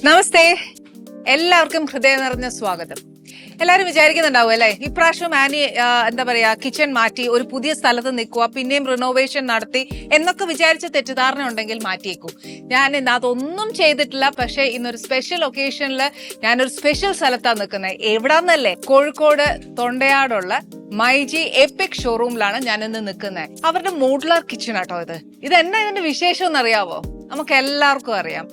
നമസ്തേ, എല്ലാവർക്കും ഹൃദയം നിറഞ്ഞ സ്വാഗതം. എല്ലാവരും വിചാരിക്കുന്നുണ്ടാവും അല്ലെ, ഇപ്രാവശ്യം ആനി എന്താ പറയാ കിച്ചൺ മാറ്റി ഒരു പുതിയ സ്ഥലത്ത് നിൽക്കുക, പിന്നെയും റിനോവേഷൻ നടത്തി എന്നൊക്കെ വിചാരിച്ച തെറ്റിദ്ധാരണ ഉണ്ടെങ്കിൽ മാറ്റിയേക്കും. ഞാൻ ഇന്ന് അതൊന്നും ചെയ്തിട്ടില്ല. പക്ഷെ ഇന്നൊരു സ്പെഷ്യൽ ഒക്കേഷനിൽ ഞാനൊരു സ്പെഷ്യൽ സ്ഥലത്താണ് നിൽക്കുന്നത്. എവിടാന്നല്ലേ, കോഴിക്കോട് തൊണ്ടയാടുള്ള മൈജി എപ്പിക് ഷോറൂമിലാണ് ഞാൻ ഇന്ന് നിൽക്കുന്നത്. അവരുടെ മോഡുലാർ കിച്ചൺ ആട്ടോ ഇത്. ഇതെന്നാ ഇതിന്റെ വിശേഷം എന്നറിയാവോ? നമുക്ക് എല്ലാവർക്കും അറിയാം,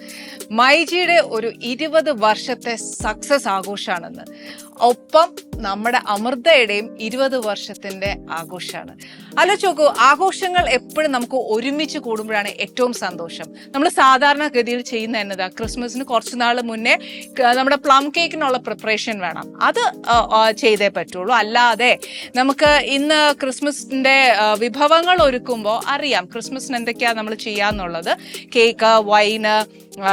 മൈജിയുടെ ഒരു 20 വർഷത്തെ സക്സസ് ആഘോഷമാണെന്ന്. ഒപ്പം നമ്മുടെ അമൃതയുടെയും 20 വർഷത്തിന്റെ ആഘോഷമാണ്. ആലോചിച്ച് നോക്കൂ, ആഘോഷങ്ങൾ എപ്പോഴും നമുക്ക് ഒരുമിച്ച് കൂടുമ്പോഴാണ് ഏറ്റവും സന്തോഷം. നമ്മൾ സാധാരണഗതിയിൽ ചെയ്യുന്ന എന്നതാ, ക്രിസ്മസിന് കുറച്ച് നാൾ മുന്നേ നമ്മുടെ പ്ലം കേക്കിനുള്ള പ്രിപ്പറേഷൻ വേണം, അത് ചെയ്തേ പറ്റുള്ളൂ. അല്ലാതെ നമുക്ക് ഇന്ന് ക്രിസ്മസിന്റെ വിഭവങ്ങൾ ഒരുക്കുമ്പോൾ അറിയാം ക്രിസ്മസിന് എന്തൊക്കെയാണ് നമ്മൾ ചെയ്യാന്നുള്ളത്. കേക്ക്, വൈന്,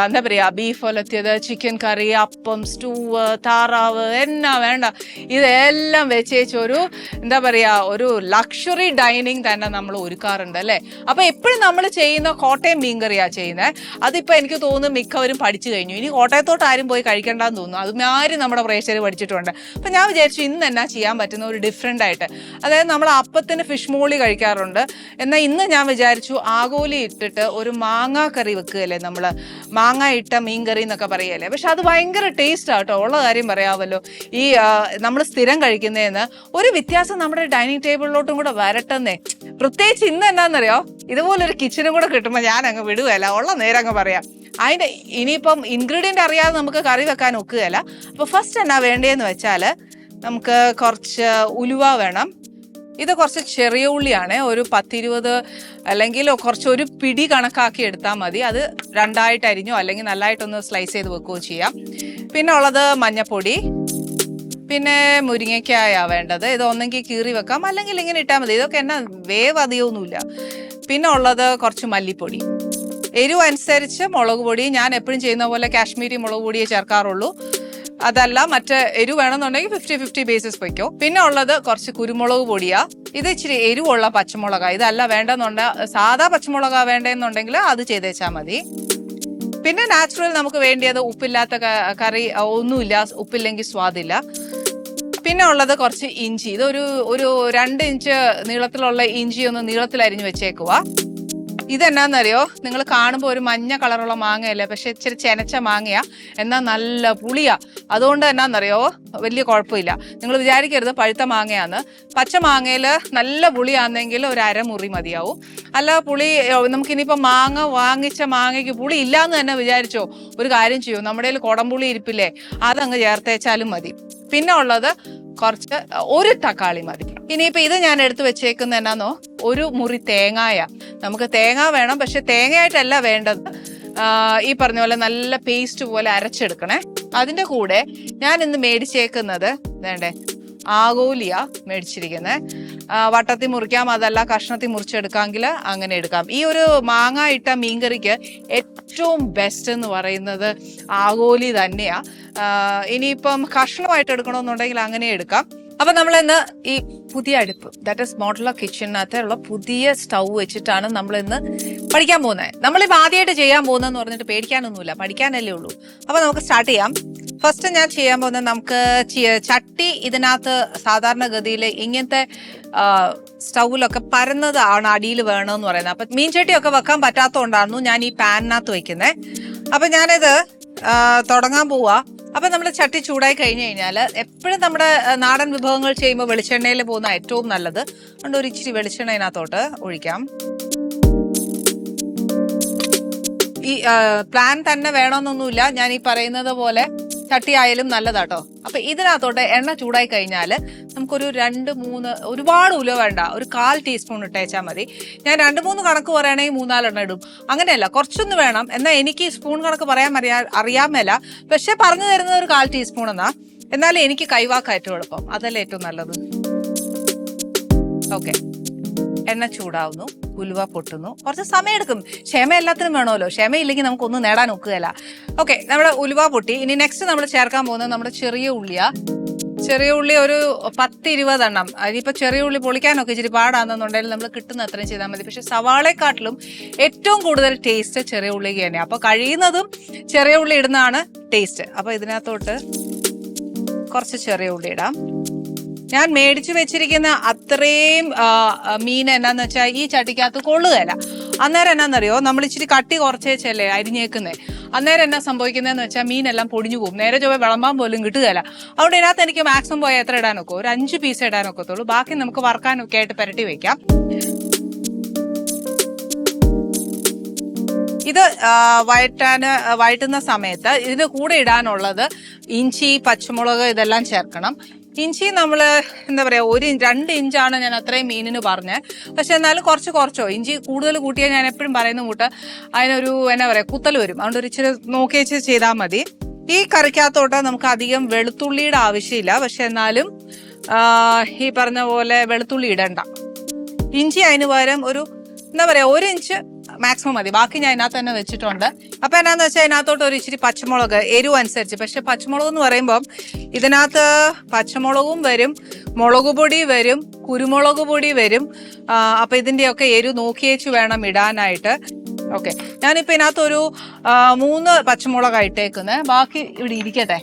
എന്താ പറയാ, ബീഫ് ഒലത്തിയത്, ചിക്കൻ കറി, അപ്പം, സ്റ്റൂവ്, താറാവ്, എന്നാ വേണ്ട ഇതെല്ലാം വെച്ചേച്ച് ഒരു എന്താ പറയാ ഒരു ലക്ഷറി ഡൈനിങ് തന്നെ നമ്മൾ ഒരുക്കാറുണ്ട് അല്ലെ. അപ്പൊ എപ്പോഴും നമ്മൾ ചെയ്യുന്ന കോട്ടയം മീൻകറിയാ ചെയ്യുന്നത്. അതിപ്പോ എനിക്ക് തോന്നുന്നു മിക്കവരും പഠിച്ചു കഴിഞ്ഞു. ഇനി കോട്ടയത്തോട്ട് ആരും പോയി കഴിക്കണ്ടെന്ന് തോന്നുന്നു. അതുമാതിരി നമ്മുടെ പ്രേക്ഷകർ പഠിച്ചിട്ടുണ്ട്. അപ്പൊ ഞാൻ വിചാരിച്ചു ഇന്ന് എന്നാ ചെയ്യാൻ പറ്റുന്ന ഒരു ഡിഫറെന്റ് ആയിട്ട്. അതായത് നമ്മൾ അപ്പത്തിന് ഫിഷ് മോളി കഴിക്കാറുണ്ട്. എന്നാൽ ഇന്ന് ഞാൻ വിചാരിച്ചു ആഗോലി ഇട്ടിട്ട് ഒരു മാങ്ങാ കറി വെക്കുകയല്ലേ, നമ്മള് മാങ്ങ ഇട്ട മീൻകറി എന്നൊക്കെ പറയല്ലേ. പക്ഷെ അത് ഭയങ്കര ടേസ്റ്റ് ആട്ടോ. ഉള്ള കാര്യം പറയാമല്ലോ, ഈ നമ്മൾ സ്ഥിരം കഴിക്കുന്നതിന് ഒരു വ്യത്യാസം നമ്മുടെ ഡൈനിങ് ടേബിളിലോട്ടും കൂടെ വരട്ടെന്നേ. പ്രത്യേകിച്ച് ഇന്ന് എന്നാന്നറിയോ, ഇതുപോലൊരു കിച്ചനും കൂടെ കിട്ടുമ്പോൾ ഞാൻ അങ്ങ് വിടുകയല്ല, ഉള്ള നേരം അങ്ങ് പറയാം. അതിന്റെ ഇനിയിപ്പം ഇൻഗ്രീഡിയന്റ് അറിയാതെ നമുക്ക് കറി വെക്കാൻ ഒക്കുകയല്ല. അപ്പൊ ഫസ്റ്റ് എന്നാ വേണ്ടതെന്ന് വെച്ചാൽ നമുക്ക് കുറച്ച് ഉലുവ വേണം. ഇത് കുറച്ച് ചെറിയ ഉള്ളിയാണ്, ഒരു 10-20 അല്ലെങ്കിൽ ഒരു പിടി കണക്കാക്കി എടുത്താൽ മതി. അത് രണ്ടായിട്ട് അരിഞ്ഞോ അല്ലെങ്കിൽ നല്ലതായിട്ടൊന്ന് സ്ലൈസ് ചെയ്ത് വെക്കുകയോ ചെയ്യാം. പിന്നെ ഉള്ളത് മഞ്ഞപ്പൊടി, പിന്നെ മുരിങ്ങയ്ക്കായ വേണ്ടത്. ഇത് ഒന്നെങ്കിൽ കീറി വെക്കാം അല്ലെങ്കിൽ ഇങ്ങനെ ഇട്ടാൽ മതി. ഇതൊക്കെ എന്നാ വേവ് അധികമൊന്നുമില്ല. പിന്നെ ഉള്ളത് കുറച്ച് മല്ലിപ്പൊടി, എരിവ് അനുസരിച്ച് മുളക് പൊടി. ഞാൻ എപ്പോഴും ചെയ്യുന്ന പോലെ കാശ്മീരി മുളക് പൊടിയെ ചേർക്കാറുള്ളൂ. അതല്ല മറ്റേ എരിവ് വേണമെന്നുണ്ടെങ്കിൽ 50-50 ബേസിസ് വയ്ക്കോ. പിന്നെ ഉള്ളത് കുറച്ച് കുരുമുളക് പൊടിയാ. ഇത് ഇച്ചിരി എരിവുള്ള പച്ചമുളകാ. ഇതല്ല വേണ്ടെന്നുണ്ടെങ്കിൽ സാധാ പച്ചമുളകാ വേണ്ടെന്നുണ്ടെങ്കിൽ അത് ചെയ്തേച്ചാൽ മതി. പിന്നെ നാച്ചുറൽ നമുക്ക് വേണ്ടിയത് ഉപ്പില്ലാത്ത കറി ഒന്നുമില്ല, ഉപ്പില്ലെങ്കിൽ സ്വാദില്ല. പിന്നെ ഉള്ളത് കുറച്ച് ഇഞ്ചി. ഇതൊരു 2 ഇഞ്ച് നീളത്തിലുള്ള ഇഞ്ചി ഒന്ന് നീളത്തിൽ അരിഞ്ഞു വെച്ചേക്കുക. ഇതെന്നാന്നറിയോ, നിങ്ങൾ കാണുമ്പോൾ ഒരു മഞ്ഞ കളറുള്ള മാങ്ങയല്ലേ, പക്ഷെ ഇച്ചിരി ചെനച്ച മാങ്ങയാ, എന്നാൽ നല്ല പുളിയാ. അതുകൊണ്ട് എന്നാന്നറിയോ വലിയ കുഴപ്പമില്ല. നിങ്ങൾ വിചാരിക്കരുത് പഴുത്ത മാങ്ങയാന്ന്. പച്ച മാങ്ങയിൽ നല്ല പുളിയാണെങ്കിൽ ഒരു അരമുറി മതിയാവും. അല്ല പുളി നമുക്കിനിയിപ്പോൾ വാങ്ങിച്ച മാങ്ങയ്ക്ക് പുളി ഇല്ലാന്ന് തന്നെ വിചാരിച്ചോ, ഒരു കാര്യം ചെയ്യൂ, നമ്മുടെ കയ്യിൽ കുടംപുളി ഇരിപ്പില്ലേ, അതങ്ങ് ചേർത്തേച്ചാലും മതി. പിന്നെ ഉള്ളത് കുറച്ച് ഒരു തക്കാളി മതി. ഇനിയിപ്പോ ഇത് ഞാൻ എടുത്തു വെച്ചേക്കുന്ന എന്നാന്നോ, ഒരു മുറി തേങ്ങായ. നമുക്ക് തേങ്ങ വേണം, പക്ഷെ തേങ്ങയായിട്ടല്ല വേണ്ടത്, ഈ പറഞ്ഞ പോലെ നല്ല പേസ്റ്റ് പോലെ അരച്ചെടുക്കണേ. അതിന്റെ കൂടെ ഞാൻ ഇന്ന് മേടിച്ചേക്കുന്നത് വേണ്ടേ ആഗോലിയ മേടിച്ചിരിക്കുന്നത്. വട്ടത്തിൽ മുറിക്കാം, അതല്ല കഷ്ണത്തിൽ മുറിച്ചെടുക്കാമെങ്കിൽ അങ്ങനെ എടുക്കാം. ഈ ഒരു മാങ്ങ ഇട്ട മീൻകറിക്ക് ഏറ്റവും ബെസ്റ്റ് എന്ന് പറയുന്നത് ആഗോലി തന്നെയാ. ഇനിയിപ്പം കഷ്ണമായിട്ട് എടുക്കണമെന്നുണ്ടെങ്കിൽ അങ്ങനെ എടുക്കാം. അപ്പൊ നമ്മൾ ഇന്ന് ഈ പുതിയ അടുപ്പ്, ദാറ്റ് ഇസ് മോഡുലാർ കിച്ചണിനകത്തുള്ള പുതിയ സ്റ്റൗ വെച്ചിട്ടാണ് നമ്മൾ ഇന്ന് പഠിക്കാൻ പോകുന്നത്. നമ്മളിപ്പോൾ ആദ്യമായിട്ട് ചെയ്യാൻ പോകുന്നതെന്ന് പറഞ്ഞിട്ട് പേടിക്കാനൊന്നുമില്ല, പഠിക്കാനല്ലേ ഉള്ളൂ. അപ്പൊ നമുക്ക് സ്റ്റാർട്ട് ചെയ്യാം. ഫസ്റ്റ് ഞാൻ ചെയ്യാൻ പോകുന്നത്, നമുക്ക് ചട്ടി ഇതിനകത്ത് സാധാരണഗതിയിൽ ഇങ്ങനത്തെ സ്റ്റൗവിലൊക്കെ പരന്നതാണ് അടിയിൽ വേണമെന്ന് പറയുന്നത്. അപ്പൊ മീൻചട്ടിയൊക്കെ വെക്കാൻ പറ്റാത്തതുകൊണ്ടായിരുന്നു ഞാൻ ഈ പാനിനകത്ത് വെക്കുന്നത്. അപ്പൊ ഞാനിത് തുടങ്ങാൻ പോവാ. അപ്പൊ നമ്മുടെ ചട്ടി ചൂടായി കഴിഞ്ഞു കഴിഞ്ഞാൽ എപ്പോഴും നമ്മുടെ നാടൻ വിഭവങ്ങൾ ചെയ്യുമ്പോൾ വെളിച്ചെണ്ണയിൽ പോകുന്ന ഏറ്റവും നല്ലത്. അതുകൊണ്ട് ഒരു ഇച്ചിരി വെളിച്ചെണ്ണ ഇതിനകത്തോട്ട് ഒഴിക്കാം. ഈ പ്ലാൻ തന്നെ വേണമെന്നൊന്നുമില്ല, ഞാൻ ഈ പറയുന്നത് പോലെ ചട്ടി ആയാലും നല്ലതാട്ടോ. അപ്പൊ ഇതിനകത്തോട്ട് എണ്ണ ചൂടായി കഴിഞ്ഞാൽ നമുക്കൊരു 2-3, ഒരുപാട് ഉലുവ വേണ്ട, ഒരു 1/4 ടീസ്പൂൺ ഇട്ടേച്ചാൽ മതി. ഞാൻ 2-3 കണക്ക് പറയുകയാണെങ്കിൽ 3-4 ഇടും, അങ്ങനെയല്ല, കുറച്ചൊന്ന് വേണം. എന്നാൽ എനിക്ക് സ്പൂൺ കണക്ക് പറയാൻ അറിയാമല്ല, പക്ഷെ പറഞ്ഞു തരുന്നത് ഒരു 1/4 ടീസ്പൂൺ എന്നാ. എന്നാലും എനിക്ക് കൈവാക്കാൻ ഏറ്റവും എളുപ്പം, അതല്ലേ ഏറ്റവും നല്ലത്. ഓക്കെ, എണ്ണ ചൂടാവുന്നു, ഉലുവ പൊട്ടുന്നു. കുറച്ച് സമയം എടുക്കും, ക്ഷമ എല്ലാത്തിനും വേണമല്ലോ. ക്ഷമയില്ലെങ്കിൽ നമുക്കൊന്നും നേടാൻ ഒക്കുകയല്ല. ഓക്കെ, നമ്മുടെ ഉലുവ പൊട്ടി. ഇനി നെക്സ്റ്റ് നമ്മൾ ചേർക്കാൻ പോകുന്നത് നമ്മുടെ ചെറിയ ഉള്ളിയാ. ചെറിയ ഉള്ളി ഒരു 10-20 എണ്ണം. അതിനിപ്പോൾ ചെറിയ ഉള്ളി പൊളിക്കാനൊക്കെ ഇച്ചിരി പാടാണെന്നുണ്ടെങ്കിൽ നമ്മൾ കിട്ടുന്ന അത്രയും ചെയ്താൽ മതി. പക്ഷെ സവാളയെക്കാട്ടിലും ഏറ്റവും കൂടുതൽ ടേസ്റ്റ് ചെറിയ ഉള്ളിക്ക് തന്നെയാണ്. അപ്പോൾ കഴിയുന്നതും ചെറിയ ഉള്ളി ഇടുന്നതാണ് ടേസ്റ്റ്. അപ്പോൾ ഇതിനകത്തോട്ട് കുറച്ച് ചെറിയ ഉള്ളി ഇടാം. ഞാൻ മേടിച്ചു വെച്ചിരിക്കുന്ന അത്രയും മീൻ എന്നാന്ന് വെച്ചാൽ ഈ ചട്ടിക്കകത്ത് കൊള്ളുകയില്ല. അന്നേരം എന്നാന്നറിയോ, നമ്മൾ ഇച്ചിരി കട്ടി കുറച്ചേച്ചല്ലേ അരിഞ്ഞേക്കുന്നേ. അന്നേരം എന്നാ സംഭവിക്കുന്നതെന്ന് വെച്ചാൽ മീനെല്ലാം പൊടിഞ്ഞു പോകും, നേരെ ചൊവ്വ വിളമ്പാൻ പോലും കിട്ടുകയില്ല. അതുകൊണ്ട് ഇതിനകത്ത് എനിക്ക് മാക്സിമം പോയാൽ എത്ര ഇടാനൊക്കെ, ഒരു 5 പീസ് ഇടാനൊക്കത്തുള്ളൂ. ബാക്കി നമുക്ക് വറക്കാനൊക്കെ ആയിട്ട് പുരട്ടി വെക്കാം. ഇത് വഴറ്റുന്ന സമയത്ത് ഇതിന് കൂടെ ഇടാനുള്ളത് ഇഞ്ചി, പച്ചമുളക് ഇതെല്ലാം ചേർക്കണം. ഇഞ്ചി നമ്മൾ എന്താ പറയുക, 1-2 ഇഞ്ചാണ് ഞാൻ അത്രയും മീനിന് പറഞ്ഞത്. പക്ഷെ എന്നാലും കുറച്ചോ ഇഞ്ചി കൂടുതൽ കൂട്ടിയാൽ ഞാൻ എപ്പോഴും പറയുന്ന കൂട്ട് അതിനൊരു എന്നാ പറയുക കുത്തൽ വരും. അതുകൊണ്ട് ഒരു ഇച്ചിരി നോക്കിയേച്ച് ചെയ്താൽ മതി. ഈ കറിക്കകത്തോട്ട് നമുക്ക് അധികം വെളുത്തുള്ളിയുടെ ആവശ്യമില്ല. പക്ഷെ എന്നാലും ഈ പറഞ്ഞ പോലെ വെളുത്തുള്ളി ഇടണ്ട. ഇഞ്ചി അതിന് പകരം ഒരു എന്താ പറയുക 1 ഇഞ്ച് മാക്സിമം മതി. ബാക്കി ഞാൻ ഇതിനകത്ത് തന്നെ വെച്ചിട്ടുണ്ട്. അപ്പൊ എന്നാന്ന് വെച്ചാൽ ഇതിനകത്തോട്ട് ഒരു ഇച്ചിരി പച്ചമുളക് എരിവ് അനുസരിച്ച്. പക്ഷെ പച്ചമുളക് എന്ന് പറയുമ്പോൾ ഇതിനകത്ത് പച്ചമുളകും വരും, മുളക് പൊടി വരും, കുരുമുളക് പൊടി വരും. അപ്പൊ ഇതിന്റെയൊക്കെ എരിവ് നോക്കിയേച്ച് വേണം ഇടാനായിട്ട്. ഓക്കെ, ഞാനിപ്പോ ഇതിനകത്തൊരു 3 പച്ചമുളകായിട്ടേക്കുന്നത്. ബാക്കി ഇവിടെ ഇരിക്കട്ടെ.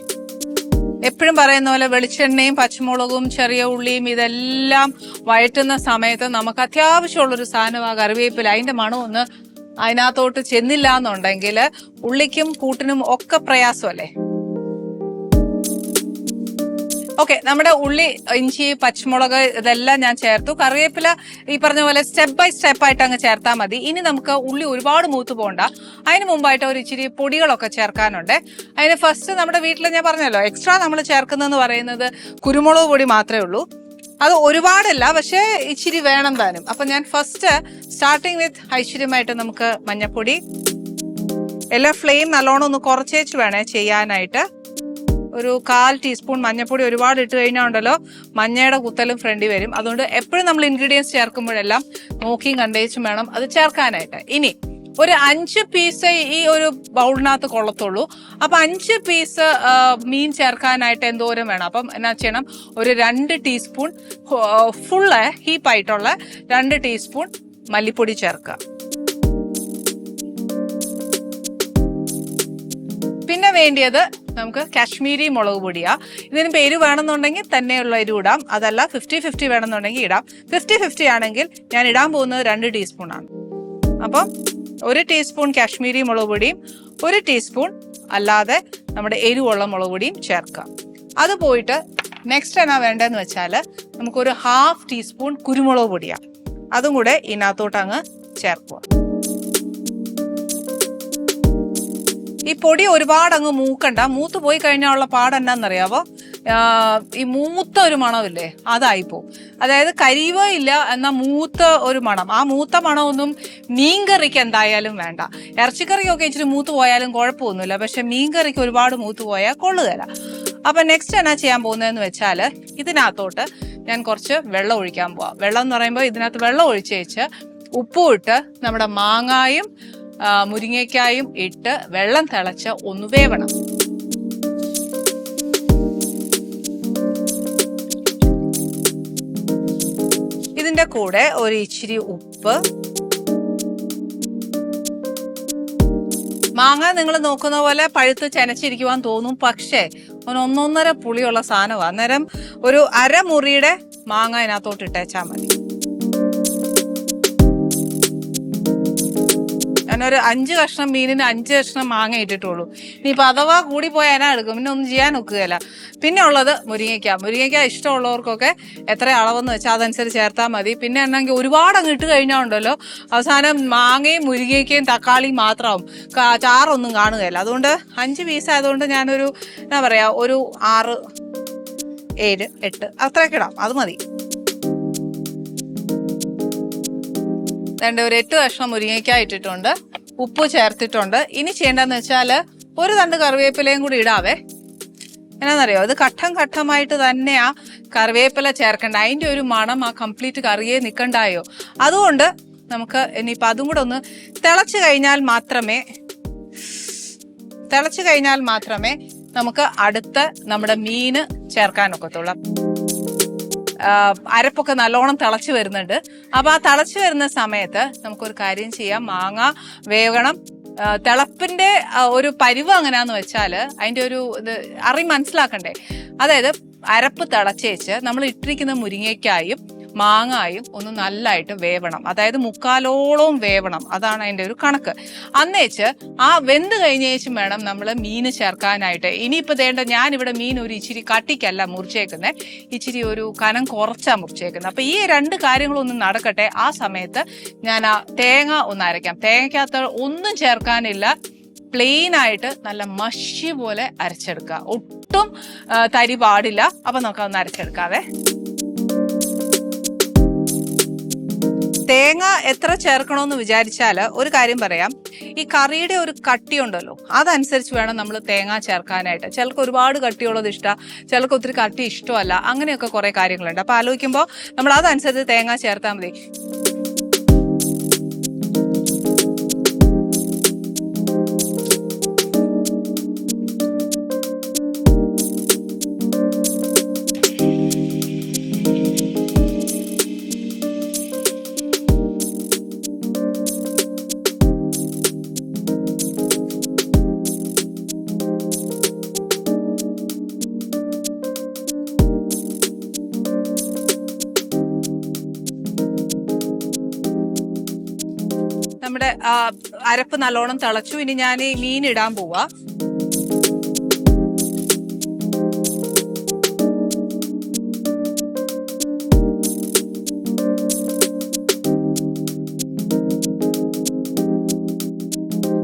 എപ്പോഴും പറയുന്ന പോലെ വെളിച്ചെണ്ണയും പച്ചമുളകും ചെറിയ ഉള്ളിയും ഇതെല്ലാം വഴറ്റുന്ന സമയത്ത് നമുക്ക് അത്യാവശ്യമുള്ളൊരു സാധനമാണ് കറിവേപ്പില. അതിന്റെ മണമൊന്ന് അതിനകത്തോട്ട് ചെന്നില്ല എന്നുണ്ടെങ്കിൽ ഉള്ളിക്കും കൂട്ടിനും ഒക്കെ പ്രയാസമല്ലേ. ഓക്കെ, നമ്മുടെ ഉള്ളി, ഇഞ്ചി, പച്ചമുളക് ഇതെല്ലാം ഞാൻ ചേർത്തു. കറിവേപ്പില ഈ പറഞ്ഞ പോലെ സ്റ്റെപ്പ് ബൈ സ്റ്റെപ്പ് ആയിട്ട് അങ്ങ് ചേർത്താൽ മതി. ഇനി നമുക്ക് ഉള്ളി ഒരുപാട് മൂത്ത് പോകണ്ട. അതിന് മുമ്പായിട്ട് ഒരു ഇച്ചിരി പൊടികളൊക്കെ ചേർക്കാനുണ്ട്. അതിന് ഫസ്റ്റ് നമ്മുടെ വീട്ടിൽ ഞാൻ പറഞ്ഞല്ലോ എക്സ്ട്രാ നമ്മൾ ചേർക്കുന്നതെന്ന് പറയുന്നത് കുരുമുളക് പൊടി മാത്രമേ ഉള്ളൂ. അത് ഒരുപാടല്ല, പക്ഷേ ഇച്ചിരി വേണം താനും. അപ്പൊ ഞാൻ ഫസ്റ്റ് സ്റ്റാർട്ടിങ് വിത്ത് ഐശ്വര്യമായിട്ട് നമുക്ക് മഞ്ഞപ്പൊടി, എല്ലാ ഫ്ലെയിം നല്ലോണം ഒന്ന് കുറച്ചേച്ച് വേണേ ചെയ്യാനായിട്ട്. ഒരു 1/4 ടീസ്പൂൺ മഞ്ഞപ്പൊടി. ഒരുപാട് ഇട്ട് കഴിഞ്ഞാൽ ഉണ്ടല്ലോ മഞ്ഞയുടെ കുത്തലും ഫ്രണ്ടിൽ വരും. അതുകൊണ്ട് എപ്പോഴും നമ്മൾ ഇൻഗ്രീഡിയൻസ് ചേർക്കുമ്പോഴെല്ലാം നോക്കിയും കണ്ടേച്ചും വേണം അത് ചേർക്കാനായിട്ട്. ഇനി ഒരു 5 പീസ് ഈ ഒരു ബൗളിനകത്ത് കൊള്ളത്തുള്ളൂ. അപ്പൊ 5 പീസ് മീൻ ചേർക്കാനായിട്ട് എന്തോരം വേണം? അപ്പം എന്നാ ചെയ്യണം, ഒരു 2 ടീസ്പൂൺ ഫുള്ള് ഹീപ്പായിട്ടുള്ള 2 ടീസ്പൂൺ മല്ലിപ്പൊടി ചേർക്കുക. പിന്നെ വേണ്ടിയത് നമുക്ക് കാശ്മീരി മുളക് പൊടിയാ. ഇതിന് പേര് വേണമെന്നുണ്ടെങ്കിൽ തന്നെയുള്ള എരിവ് ഇടാം, അതല്ല 50-50 വേണമെന്നുണ്ടെങ്കിൽ ഇടാം. 50-50 ആണെങ്കിൽ ഞാൻ ഇടാൻ പോകുന്നത് 2 ടീസ്പൂൺ ആണ്. അപ്പം 1 ടീസ്പൂൺ കാശ്മീരി മുളക് പൊടിയും 1 ടീസ്പൂൺ അല്ലാതെ നമ്മുടെ എരിവുള്ള മുളക് പൊടിയും ചേർക്കാം. അത് പോയിട്ട് നെക്സ്റ്റ് എന്നാ വേണ്ടതെന്ന് വെച്ചാൽ നമുക്കൊരു 1/2 ടീസ്പൂൺ കുരുമുളക് പൊടിയാണ്. അതും കൂടെ ഇതിനകത്തോട്ട് അങ്ങ് ചേർക്കുക. ഈ പൊടി ഒരുപാട് അങ്ങ് മൂക്കണ്ട. മൂത്ത് പോയി കഴിഞ്ഞാൽ ഉള്ള പാടെന്നാന്നറിയാവോ, ഈ മൂത്ത ഒരു മണമില്ലേ അതായിപ്പോ. അതായത് കരിവോ ഇല്ല എന്നാ മൂത്ത ഒരു മണം. ആ മൂത്ത മണമൊന്നും മീൻകറിക്ക് എന്തായാലും വേണ്ട. ഇറച്ചിക്കറിക്കൊക്കെ ഇച്ചിരി മൂത്ത് പോയാലും കുഴപ്പമൊന്നുമില്ല, പക്ഷെ മീൻകറിക്ക് ഒരുപാട് മൂത്ത് പോയാൽ കൊള്ളുകയില്ല. അപ്പൊ നെക്സ്റ്റ് എന്നാ ചെയ്യാൻ പോകുന്നതെന്ന് വെച്ചാൽ ഇതിനകത്തോട്ട് ഞാൻ കുറച്ച് വെള്ളം ഒഴിക്കാൻ പോവാം. വെള്ളം എന്ന് പറയുമ്പോൾ ഇതിനകത്ത് വെള്ളം ഒഴിച്ചേച്ച് ഉപ്പും ഇട്ട് നമ്മുടെ മാങ്ങായും മുരിങ്ങയ്ക്കായും ഇട്ട് വെള്ളം തിളച്ച് ഒന്ന് വേവണം. ഇതിന്റെ കൂടെ ഒരു ഇച്ചിരി ഉപ്പ്. മാങ്ങ നിങ്ങൾ നോക്കുന്ന പോലെ പഴുത്ത് ചെനച്ചിരിക്കുവാൻ തോന്നും, പക്ഷേ 1.5 പുളിയുള്ള സാധനമാണ്. അന്നേരം ഒരു 1/2 മുറിയുടെ മാങ്ങ അതിനകത്തോട്ട് ഇട്ടേച്ചാൽ മതി. ഞാനൊരു 5 കഷ്ണം മീനിന് 5 കഷ്ണം മാങ്ങ ഇട്ടിട്ടുള്ളൂ. ഇനിയിപ്പോൾ അഥവാ കൂടി പോയാൽ എന്നാ എടുക്കും, പിന്നെ ഒന്നും ചെയ്യാൻ ഒക്കുകയില്ല. പിന്നെ ഉള്ളത് മുരിങ്ങയ്ക്ക ഇഷ്ടമുള്ളവർക്കൊക്കെ എത്ര അളവെന്ന് വെച്ചാൽ അതനുസരിച്ച് ചേർത്താൽ മതി. പിന്നെ എന്നെങ്കിൽ ഒരുപാട് അങ്ങ് ഇട്ട് കഴിഞ്ഞാൽ ഉണ്ടല്ലോ അവസാനം മാങ്ങയും മുരിങ്ങയ്ക്കയും തക്കാളിയും മാത്രമാവും, ചാറൊന്നും കാണുകയില്ല. അതുകൊണ്ട് 5 പീസ് ആയതുകൊണ്ട് ഞാനൊരു എന്നാ പറയാ ഒരു 6, 7, 8 അത്രയൊക്കെ ഇടാം, അത് മതി. ഒരു 8 കഷ്ണം മുരിങ്ങയ്ക്ക ഇട്ടിട്ടുണ്ട്, ഉപ്പ് ചേർത്തിട്ടുണ്ട്. ഇനി ചെയ്യേണ്ടതെന്ന് വെച്ചാൽ ഒരു തണ്ട് കറിവേപ്പിലയും കൂടി ഇടാവേ. എന്നാന്നറിയോ, ഇത് ഘട്ടമായിട്ട് തന്നെയാ കറിവേപ്പില ചേർക്കണ്ട. അതിന്റെ ഒരു മണം ആ കംപ്ലീറ്റ് കറിയെ നിൽക്കണ്ടായോ. അതുകൊണ്ട് നമുക്ക് ഇനിയിപ്പോൾ അതും കൂടെ ഒന്ന് തിളച്ചു കഴിഞ്ഞാൽ മാത്രമേ നമുക്ക് അടുത്ത നമ്മുടെ മീന് ചേർക്കാനൊക്കത്തുള്ളൂ. അരപ്പൊക്കെ നല്ലോണം തിളച്ച് വരുന്നുണ്ട്. അപ്പൊ ആ തിളച്ച് വരുന്ന സമയത്ത് നമുക്കൊരു കാര്യം ചെയ്യാം. മാങ്ങ വേകണം. തിളപ്പിന്റെ ഒരു പരിവ് എങ്ങനെയാന്ന് വെച്ചാല് അതിന്റെ ഒരു ഇത് മനസ്സിലാക്കണ്ടേ. അതായത് അരപ്പ് തിളച്ചേച്ച് നമ്മൾ ഇട്ടിരിക്കുന്ന മുരിങ്ങയ്ക്കായും മാങ്ങായും ഒന്ന് നല്ലതായിട്ട് വേവണം. അതായത് മുക്കാലോളം വേവണം. അതാണ് അതിന്റെ ഒരു കണക്ക്. അന്നേച്ച് ആ വെന്ത് കഴിഞ്ഞേച്ചും വേണം നമ്മൾ മീന് ചേർക്കാനായിട്ട്. ഇനിയിപ്പോ വേണ്ട, ഞാനിവിടെ മീൻ ഒരു ഇച്ചിരി കട്ടിക്കല്ല മുറിച്ചേക്കുന്നത്, ഇച്ചിരി ഒരു കനം കുറച്ചാ മുറിച്ചേക്കുന്നത്. അപ്പൊ ഈ രണ്ട് കാര്യങ്ങളൊന്നും നടക്കട്ടെ. ആ സമയത്ത് ഞാൻ ആ തേങ്ങ ഒന്ന് അരയ്ക്കാം. തേങ്ങയ്ക്കകത്ത് ഒന്നും ചേർക്കാനില്ല, പ്ലെയിൻ ആയിട്ട് നല്ല മഷി പോലെ അരച്ചെടുക്കുക. ഒട്ടും തരി പാടില്ല. അപ്പൊ നമുക്കതൊന്ന് അരച്ചെടുക്കാവേ. തേങ്ങ എത്ര ചേർക്കണമെന്ന് വിചാരിച്ചാൽ ഒരു കാര്യം പറയാം. ഈ കറിയുടെ ഒരു കട്ടി ഉണ്ടല്ലോ, അതനുസരിച്ച് വേണം നമ്മൾ തേങ്ങ ചേർക്കാനായിട്ട്. ചിലർക്ക് ഒരുപാട് കട്ടിയുള്ളത് ഇഷ്ടമാണ്, ചിലർക്ക് ഒത്തിരി കട്ടി ഇഷ്ടമല്ല. അങ്ങനെയൊക്കെ കുറെ കാര്യങ്ങളുണ്ട്. അപ്പൊ ആലോചിക്കുമ്പോൾ നമ്മൾ അതനുസരിച്ച് തേങ്ങ ചേർത്താൽ മതി. നമ്മുടെ അരപ്പ് നല്ലോണം തിളച്ചു. ഇനി ഞാൻ ഈ മീൻ ഇടാൻ പോവാ.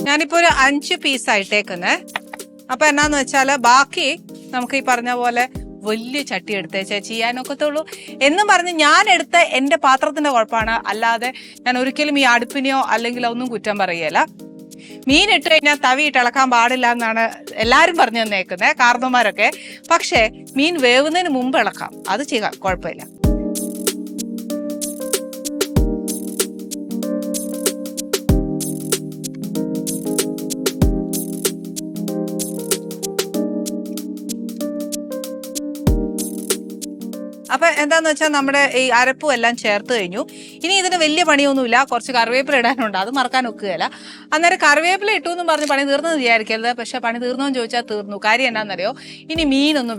ഞാനിപ്പോ ഒരു 5 പീസായിട്ടേക്കുന്നേ. അപ്പൊ എന്നാന്ന് വെച്ചാല് ബാക്കി നമുക്ക് ഈ പറഞ്ഞ പോലെ വലിയ ചട്ടി എടുത്തേച്ചാൽ ചെയ്യാനൊക്കത്തുള്ളൂ എന്നും പറഞ്ഞ് ഞാൻ എടുത്ത എന്റെ പാത്രത്തിന്റെ കുഴപ്പമാണ്. അല്ലാതെ ഞാൻ ഒരിക്കലും ഈ അടുപ്പിനെയോ അല്ലെങ്കിൽ ഒന്നും കുറ്റം പറയല. മീൻ ഇട്ട് കഴിഞ്ഞാൽ തവിയിട്ട് ഇളക്കാൻ പാടില്ല എന്നാണ് എല്ലാരും പറഞ്ഞു തന്നേക്കുന്നത്, കാർന്നോമാരൊക്കെ. പക്ഷെ മീൻ വേവുന്നതിന് മുമ്പ് ഇളക്കാം, അത് ചെയ്യാം, കുഴപ്പമില്ല. അപ്പൊ എന്താന്ന് വെച്ചാൽ നമ്മുടെ ഈ അരപ്പും എല്ലാം ചേർത്ത് കഴിഞ്ഞു. ഇനി ഇതിന് വലിയ പണിയൊന്നുമില്ല, കുറച്ച് കറിവേപ്പില ഇടാനുണ്ട്, അത് മറക്കാൻ ഒക്കുകയില്ല. അന്നേരം കറിവേപ്പില ഇട്ടു എന്നും പറഞ്ഞ് പണി തീർന്നെന്ന് വിചാരിക്കരുത്. പക്ഷെ പണി തീർന്നോന്ന് ചോദിച്ചാൽ തീർന്നു. കാര്യം എന്നാന്നറിയോ, ഇനി മീനൊന്ന്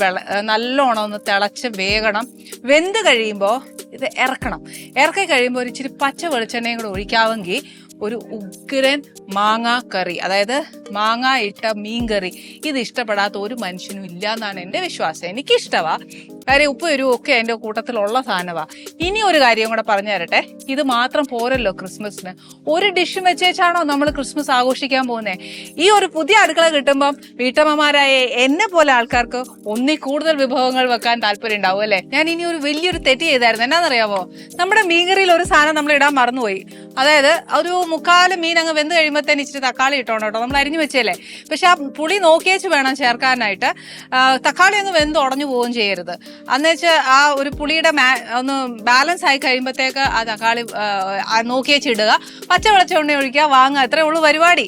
നല്ലോണം ഒന്ന് തിളച്ച് വേകണം. വെന്ത് കഴിയുമ്പോൾ ഇത് ഇറക്കണം. ഇറക്കി കഴിയുമ്പോൾ ഒരു ഇച്ചിരി പച്ച വെളിച്ചെണ്ണയും കൂടെ ഒഴിക്കാമെങ്കിൽ ഒരു ഉഗ്രൻ മാങ്ങ കറി, അതായത് മാങ്ങ ഇട്ട മീൻ കറി, ഇത് ഇഷ്ടപ്പെടാത്ത ഒരു മനുഷ്യനും ഇല്ല എന്നാണ് എന്റെ വിശ്വാസം. എനിക്കിഷ്ടവാ, കാര്യം ഉപ്പ് എരിവും ഒക്കെ എന്റെ കൂട്ടത്തിലുള്ള സാധനവാ. ഇനി ഒരു കാര്യം കൂടെ പറഞ്ഞു തരട്ടെ. ഇത് മാത്രം പോരല്ലോ ക്രിസ്മസിന്. ഒരു ഡിഷും വെച്ചേച്ചാണോ നമ്മൾ ക്രിസ്മസ് ആഘോഷിക്കാൻ പോകുന്നത്? ഈ ഒരു പുതിയ അടുക്കള കിട്ടുമ്പം വീട്ടമ്മമാരായ എന്നെ പോലെ ആൾക്കാർക്ക് ഒന്നിൽ കൂടുതൽ വിഭവങ്ങൾ വെക്കാൻ താല്പര്യം ഉണ്ടാവും അല്ലെ. ഞാൻ ഇനി ഒരു വലിയൊരു തെറ്റ് ചെയ്തായിരുന്നു. എന്നാന്നറിയാമോ, നമ്മുടെ മീൻകറിയിൽ ഒരു സാധനം നമ്മൾ ഇടാൻ മറന്നുപോയി. അതായത് ഒരു മുക്കാല് മീൻ അങ്ങ് വെന്ത് കഴിയുമ്പോഴത്തേന് ഇച്ചിരി തക്കാളി ഇട്ടോണം കേട്ടോ. നമ്മൾ അരിഞ്ഞു വെച്ചല്ലേ. പക്ഷെ ആ പുളി നോക്കിയേച്ച് വേണം ചേർക്കാനായിട്ട്. തക്കാളി അങ്ങ് വെന്ത് ഉടഞ്ഞു പോവുകയും ചെയ്യരുത്. അന്നുവെച്ച് ആ ഒരു പുളിയുടെ ഒന്ന് ബാലൻസ് ആയി കഴിയുമ്പോഴത്തേക്ക് ആ തക്കാളി നോക്കിയേച്ച് ഇടുക, പച്ച വെളിച്ചെണ്ണ ഒഴിക്കുക, വാങ്ങുക, അത്രേ ഉള്ളൂ പരിപാടി.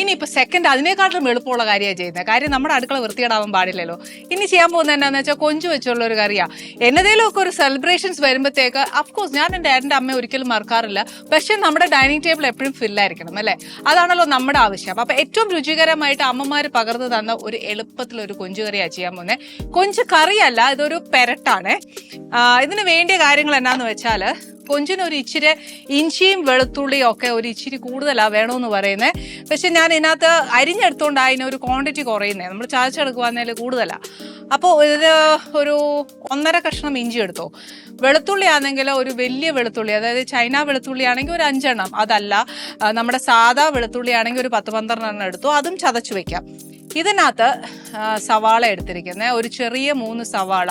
ഇനിയിപ്പോൾ സെക്കൻഡ് അതിനേക്കാട്ടിലും എളുപ്പമുള്ള കാര്യമാണ് ചെയ്യുന്നത്. കാര്യം നമ്മുടെ അടുക്കള വൃത്തികേടാവാൻ പാടില്ലല്ലോ. ഇനി ചെയ്യാൻ പോകുന്നത് എന്താണെന്ന് വെച്ചാൽ കൊഞ്ചു വെച്ചുള്ള ഒരു കറിയാണ്. എന്നതേലും ഒക്കെ ഒരു സെലിബ്രേഷൻസ് വരുമ്പോഴത്തേക്ക് അഫ്കോഴ്സ് ഞാൻ എൻ്റെ അമ്മ ഒരിക്കലും മറക്കാറില്ല. പക്ഷെ നമ്മുടെ ഡൈനിങ് ടേബിൾ എപ്പോഴും ഫില്ലായിരിക്കണം അല്ലേ, അതാണല്ലോ നമ്മുടെ ആവശ്യം. അപ്പൊ ഏറ്റവും രുചികരമായിട്ട് അമ്മമാര് പകർന്നു തന്ന ഒരു എളുപ്പത്തിലൊരു കൊഞ്ചു കറിയാണ് ചെയ്യാൻ പോകുന്നത്. കൊഞ്ച് കറിയല്ല, ഇതൊരു പെരട്ടാണ്. ഇതിന് വേണ്ടിയ കാര്യങ്ങൾ എന്നാന്ന് വെച്ചാല്, കൊഞ്ചിന് ഒരു ഇച്ചിരി ഇഞ്ചിയും വെളുത്തുള്ളിയും ഒക്കെ ഒരു ഇച്ചിരി കൂടുതലാണ് വേണമെന്ന് പറയുന്നത്. പക്ഷെ ഞാൻ ഇതിനകത്ത് അരിഞ്ഞെടുത്തോണ്ട് അതിനൊരു ക്വാണ്ടിറ്റി കുറയുന്നത്, നമ്മൾ ചാച്ചെടുക്കുവാന്നേൽ കൂടുതലാണ്. അപ്പോൾ ഇത് ഒരു 1.5 കഷ്ണം ഇഞ്ചി എടുത്തോ. വെളുത്തുള്ളി ആണെങ്കിൽ ഒരു വലിയ വെളുത്തുള്ളി, അതായത് ചൈന വെളുത്തുള്ളി ആണെങ്കിൽ ഒരു 5 എണ്ണം, അതല്ല നമ്മുടെ സാധാ വെളുത്തുള്ളി ആണെങ്കിൽ ഒരു 10-12 എണ്ണം എടുത്തു, അതും ചതച്ചു വെക്കാം. ഇതിനകത്ത് സവാള എടുത്തിരിക്കുന്നത്, ഒരു ചെറിയ 3 സവാള.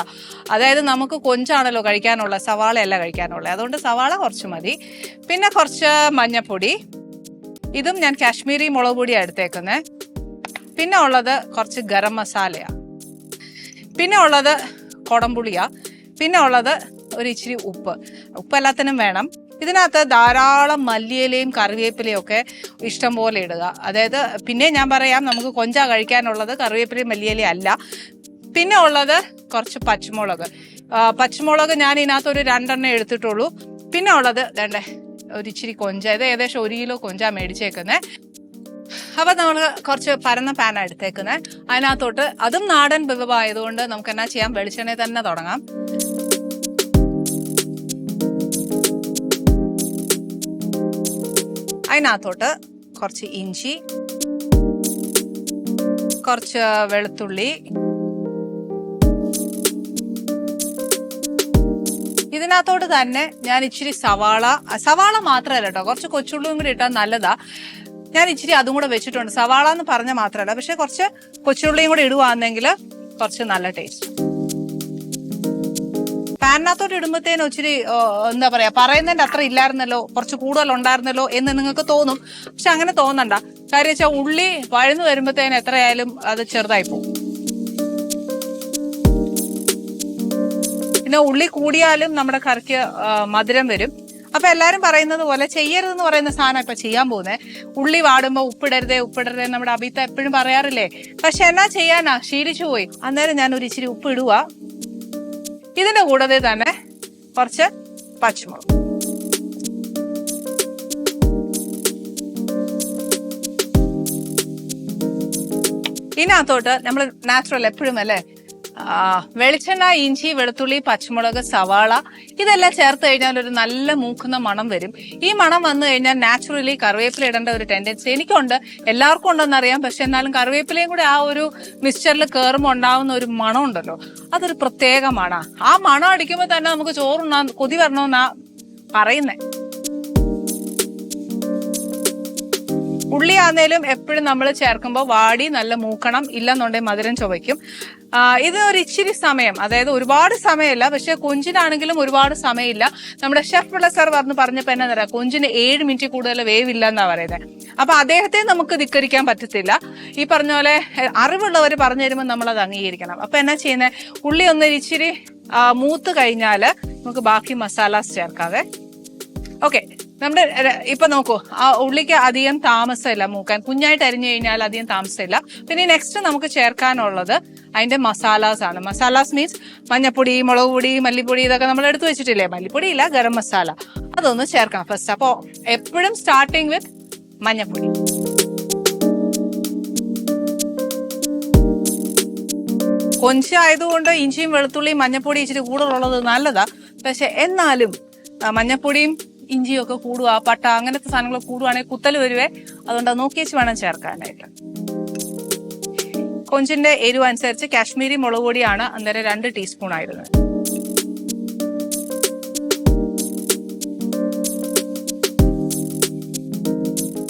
അതായത് നമുക്ക് കൊഞ്ചാണല്ലോ കഴിക്കാനുള്ള, സവാളയല്ല കഴിക്കാനുള്ളത്, അതുകൊണ്ട് സവാള കുറച്ച് മതി. പിന്നെ കുറച്ച് മഞ്ഞപ്പൊടി, ഇതും ഞാൻ കാശ്മീരി മുളക് പൊടിയാണ് എടുത്തേക്കുന്നത്. പിന്നെ ഉള്ളത് കുറച്ച് ഗരം മസാലയാണ്. പിന്നെ ഉള്ളത് കുടംപുളിയാ. പിന്നെ ഉള്ളത് ഒരു ഇച്ചിരി ഉപ്പ് എല്ലാത്തിനും വേണം. ഇതിനകത്ത് ധാരാളം മല്ലിയിലയും കറിവേപ്പിലയും ഒക്കെ ഇഷ്ടം പോലെ ഇടുക. അതായത് പിന്നെ ഞാൻ പറയാം, നമുക്ക് കൊഞ്ച കഴിക്കാനുള്ളത് കറിവേപ്പിലയും മല്ലിയിലയും അല്ല. പിന്നെ ഉള്ളത് കുറച്ച് പച്ചമുളക് ഞാൻ ഇതിനകത്ത് ഒരു 2 എണ്ണം എടുത്തിട്ടുള്ളൂ. പിന്നെ ഉള്ളത് വേണ്ടേ ഒരു ഇച്ചിരി കൊഞ്ച, ഇത് ഏകദേശം 1 കിലോ കൊഞ്ച മേടിച്ചേക്കുന്നത്. അപ്പൊ നമ്മൾ കുറച്ച് പരന്ന പാനാണ് എടുത്തേക്കുന്നത്. അതിനകത്തോട്ട് അതും നാടൻ വിഭവമായതുകൊണ്ട് നമുക്ക് എന്നാ ചെയ്യാം, വെളിച്ചെണ്ണ തന്നെ തുടങ്ങാം. അതിനകത്തോട്ട് കുറച്ച് ഇഞ്ചി, കുറച്ച് വെളുത്തുള്ളി, ഇതിനകത്തോട്ട് തന്നെ ഞാൻ ഇച്ചിരി സവാള മാത്രമല്ല കേട്ടോ, കുറച്ച് കൊച്ചുള്ളിയും കൂടി ഇട്ടാൽ നല്ലതാ. ഞാൻ ഇച്ചിരി അതും കൂടെ വെച്ചിട്ടുണ്ട്. സവാള എന്ന് പറഞ്ഞ മാത്രമല്ല, പക്ഷെ കുറച്ച് കൊച്ചുള്ളിയും കൂടെ ഇടുവാണെങ്കിൽ കുറച്ച് നല്ല ടേസ്റ്റ്. പാനിനകത്തോട്ട് ഇടുമ്പോഴത്തേനും ഇച്ചിരി എന്താ പറയാ, പറയുന്നതിന്റെ അത്ര ഇല്ലായിരുന്നല്ലോ, കുറച്ച് കൂടുതൽ ഉണ്ടായിരുന്നല്ലോ എന്ന് നിങ്ങൾക്ക് തോന്നും. പക്ഷെ അങ്ങനെ തോന്നണ്ട. കാര്യം വെച്ചാൽ ഉള്ളി വഴന്നു വരുമ്പോഴത്തേനും എത്രയായാലും അത് ചെറുതായി പോകും. പിന്നെ ഉള്ളി കൂടിയാലും നമ്മുടെ കറിക്ക് മധുരം വരും. അപ്പൊ എല്ലാരും പറയുന്നത് പോലെ ചെയ്യരുതെന്ന് പറയുന്ന സാധനം ഇപ്പൊ ചെയ്യാൻ പോകുന്നത്. ഉള്ളി വാടുമ്പോ ഉപ്പിടരുതേ നമ്മുടെ അഭിത്ത എപ്പോഴും പറയാറില്ലേ. പക്ഷെ എന്നാ ചെയ്യാനാ, ശീലിച്ചു പോയി. അന്നേരം ഞാൻ ഒരു ഇച്ചിരി ഉപ്പ് ഇടുക. ഇതിന്റെ കൂടെ തന്നെ കുറച്ച് പച്ചമുളക്, ഇതിനകത്തോട്ട് നമ്മൾ നാച്ചുറൽ എപ്പോഴും അല്ലേ വെളിച്ചെണ്ണ, ഇഞ്ചി, വെളുത്തുള്ളി, പച്ചമുളക്, സവാള ഇതെല്ലാം ചേർത്ത് കഴിഞ്ഞാൽ ഒരു നല്ല മൂക്കുന്ന മണം വരും. ഈ മണം വന്നു കഴിഞ്ഞാൽ നാച്ചുറലി കറിവേപ്പില ഇടേണ്ട ഒരു ടെൻഡൻസി എനിക്കുണ്ട്, എല്ലാവർക്കും ഉണ്ടെന്നറിയാം. പക്ഷെ എന്നാലും കറിവേപ്പിലയും കൂടെ ആ ഒരു മിക്സ്ചറിൽ കയറുമ്പോൾ ഉണ്ടാവുന്ന ഒരു മണം ഉണ്ടല്ലോ, അതൊരു പ്രത്യേക മണാ. ആ മണം അടിക്കുമ്പോൾ തന്നെ നമുക്ക് ചോറുണ്ണാൻ കൊതി വരണമെന്നാ പറയുന്നേ. ഉള്ളി ആന്നേലും എപ്പോഴും നമ്മൾ ചേർക്കുമ്പോൾ വാടി നല്ല മൂക്കണം, ഇല്ലെന്നുണ്ടെങ്കിൽ മധുരം ചുവയ്ക്കും. ഇത് ഒരു ഇച്ചിരി സമയം, അതായത് ഒരുപാട് സമയമില്ല, പക്ഷെ കൊഞ്ചിനാണെങ്കിലും ഒരുപാട് സമയമില്ല. നമ്മുടെ ഷെഫ് പിള്ള സാർ പറഞ്ഞപ്പോ എന്നാ പറയാ, കൊഞ്ചിന് 7 മിനിറ്റ് കൂടുതൽ വേവില്ല എന്നാ പറയുന്നത്. അപ്പൊ അദ്ദേഹത്തെ നമുക്ക് ധിക്കരിക്കാൻ പറ്റത്തില്ല. ഈ പറഞ്ഞ പോലെ അറിവുള്ളവർ പറഞ്ഞു തരുമ്പോൾ നമ്മൾ അത് അംഗീകരിക്കണം. അപ്പൊ എന്നാ ചെയ്യുന്നത്, ഉള്ളി ഒന്ന് ഇച്ചിരി മൂത്ത് കഴിഞ്ഞാല് നമുക്ക് ബാക്കി മസാലാസ് ചേർക്കാതെ. ഓക്കെ, നമ്മുടെ ഇപ്പൊ നോക്കൂ, ആ ഉള്ളിക്ക് അധികം താമസമില്ല മൂക്കാൻ. കുഞ്ഞായിട്ട് അരിഞ്ഞു കഴിഞ്ഞാൽ അധികം താമസമില്ല. പിന്നെ നെക്സ്റ്റ് നമുക്ക് ചേർക്കാനുള്ളത് അതിന്റെ മസാലാസ് ആണ്. മസാലാസ് മീൻസ് മഞ്ഞപ്പൊടി, മുളക് പൊടി, മല്ലിപ്പൊടി, ഇതൊക്കെ നമ്മൾ എടുത്തു വെച്ചിട്ടില്ലേ. മല്ലിപ്പൊടി ഇല്ല, ഗരം മസാല, അതൊന്ന് ചേർക്കാം ഫസ്റ്റ്. അപ്പോ എപ്പോഴും സ്റ്റാർട്ടിങ് വിത്ത് മഞ്ഞപ്പൊടി. കൊഞ്ച് ആയതുകൊണ്ട് ഇഞ്ചിയും വെളുത്തുള്ളിയും മഞ്ഞപ്പൊടി ഇച്ചിരി കൂടുതലുള്ളത് നല്ലതാ. പക്ഷെ എന്നാലും മഞ്ഞപ്പൊടിയും ഇഞ്ചിയും ഒക്കെ കൂടുക, പട്ട അങ്ങനത്തെ സാധനങ്ങൾ കൂടുവാണെങ്കിൽ കുത്തൽ വരുവേ. അതുകൊണ്ട് നോക്കിയേച്ച് വേണം ചേർക്കാനായിട്ട്. കൊഞ്ചിന്റെ എരിവ് അനുസരിച്ച് കാശ്മീരി മുളക് പൊടിയാണ് അന്നേരം 2 ടീസ്പൂൺ ആയിരുന്നത്.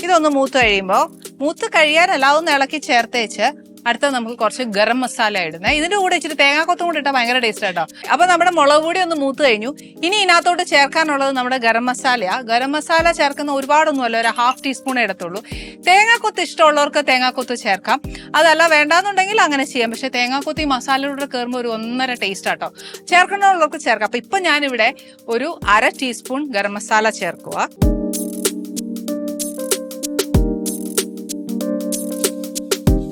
ഇതൊന്ന് മൂത്ത് കഴിയാനല്ല, അതൊന്ന് ഇളക്കി ചേർത്തേച്ച് അടുത്ത നമുക്ക് കുറച്ച് ഗരം മസാല ഇടുന്നത്. ഇതിന്റെ കൂടെ ഇച്ചിരി തേങ്ങാക്കൊത്തും കൂടി ഇട്ടാൽ ഭയങ്കര ടേസ്റ്റ് കേട്ടോ. അപ്പൊ നമ്മുടെ മുളക് പൊടി ഒന്ന് മൂത്ത് കഴിഞ്ഞു. ഇനി ഇതിനകത്തോട്ട് ചേർക്കാനുള്ളത് നമ്മുടെ ഗരം മസാലയാ. ഗരം മസാല ചേർക്കുന്ന ഒരുപാടൊന്നുമല്ല, ഒരു 1/2 ടീസ്പൂണേ ഇടത്തുള്ളൂ. തേങ്ങാക്കൊത്ത് ഇഷ്ടമുള്ളവർക്ക് തേങ്ങാക്കൊത്ത് ചേർക്കാം, അതല്ല വേണ്ടാന്നുണ്ടെങ്കിൽ അങ്ങനെ ചെയ്യാം. പക്ഷെ തേങ്ങാക്കൊത്ത് ഈ മസാലയുടെ കയറുമ്പോൾ ഒരു 1.5 ടേസ്റ്റ് ആട്ടോ. ചേർക്കണമുള്ളവർക്ക് ചേർക്കാം. അപ്പൊ ഇപ്പൊ ഞാനിവിടെ ഒരു 1/2 ടീസ്പൂൺ ഗരം മസാല ചേർക്കുക.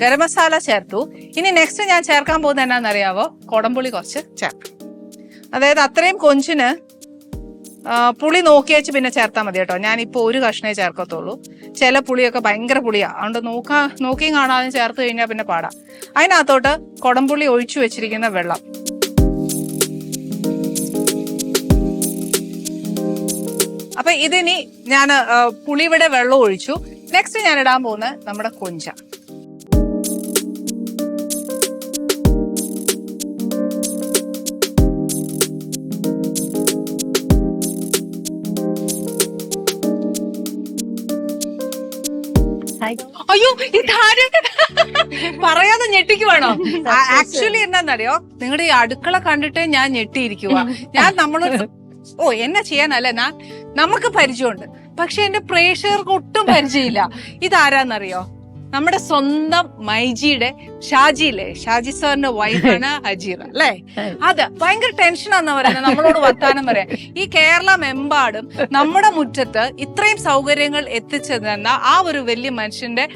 ഗരം മസാല ചേർത്തു. ഇനി നെക്സ്റ്റ് ഞാൻ ചേർക്കാൻ പോകുന്നത് എന്നാന്നറിയാവോ, കൊടംപുളി കുറച്ച് ചേർക്കാം. അതായത് അത്രയും കൊഞ്ചിന് പുളി നോക്കി വെച്ച് പിന്നെ ചേർത്താൽ മതി കേട്ടോ. ഞാനിപ്പോൾ ഒരു കഷ്ണേ ചേർക്കത്തുള്ളൂ. ചില പുളിയൊക്കെ ഭയങ്കര പുളിയാ, അതുകൊണ്ട് നോക്കിയും കാണാതെ ചേർത്ത് കഴിഞ്ഞാൽ പിന്നെ പാടാം. അതിനകത്തോട്ട് കൊടംപുളി ഒഴിച്ചു വെച്ചിരിക്കുന്ന വെള്ളം, അപ്പൊ ഇതിനി ഞാൻ പുളിയുടെ വെള്ളം ഒഴിച്ചു. നെക്സ്റ്റ് ഞാൻ ഇടാൻ പോകുന്നത് നമ്മുടെ കൊഞ്ച. അയ്യോ, ഇതാരൊക്കെ പറയാതെ ഞെട്ടിക്കുവാണോ? ആക്ച്വലി എന്താന്നറിയോ, നിങ്ങളുടെ ഈ അടുക്കള കണ്ടിട്ട് ഞാൻ ഞെട്ടിയിരിക്കുക. നമ്മളൊരു എന്നാ ചെയ്യാനല്ലേ, നമുക്ക് പരിചയമുണ്ട്, പക്ഷെ എന്റെ പ്രേക്ഷകർക്ക് ഒട്ടും പരിചയമില്ല. ഇതാരാന്നറിയോ, നമ്മുടെ സ്വന്തം മൈജിയുടെ ഷാജി സാറിന്റെ വൈഫാണ് ഹജീറ അല്ലേ? അതെ, ഭയങ്കര ടെൻഷനാന്ന് പറയുന്നത് നമ്മളോട് വർത്താനം പറയാം. ഈ കേരളമെമ്പാടും നമ്മുടെ മുറ്റത്ത് ഇത്രയും സൗകര്യങ്ങൾ എത്തിച്ചു തന്ന ആ ഒരു വലിയ മനുഷ്യന്റെ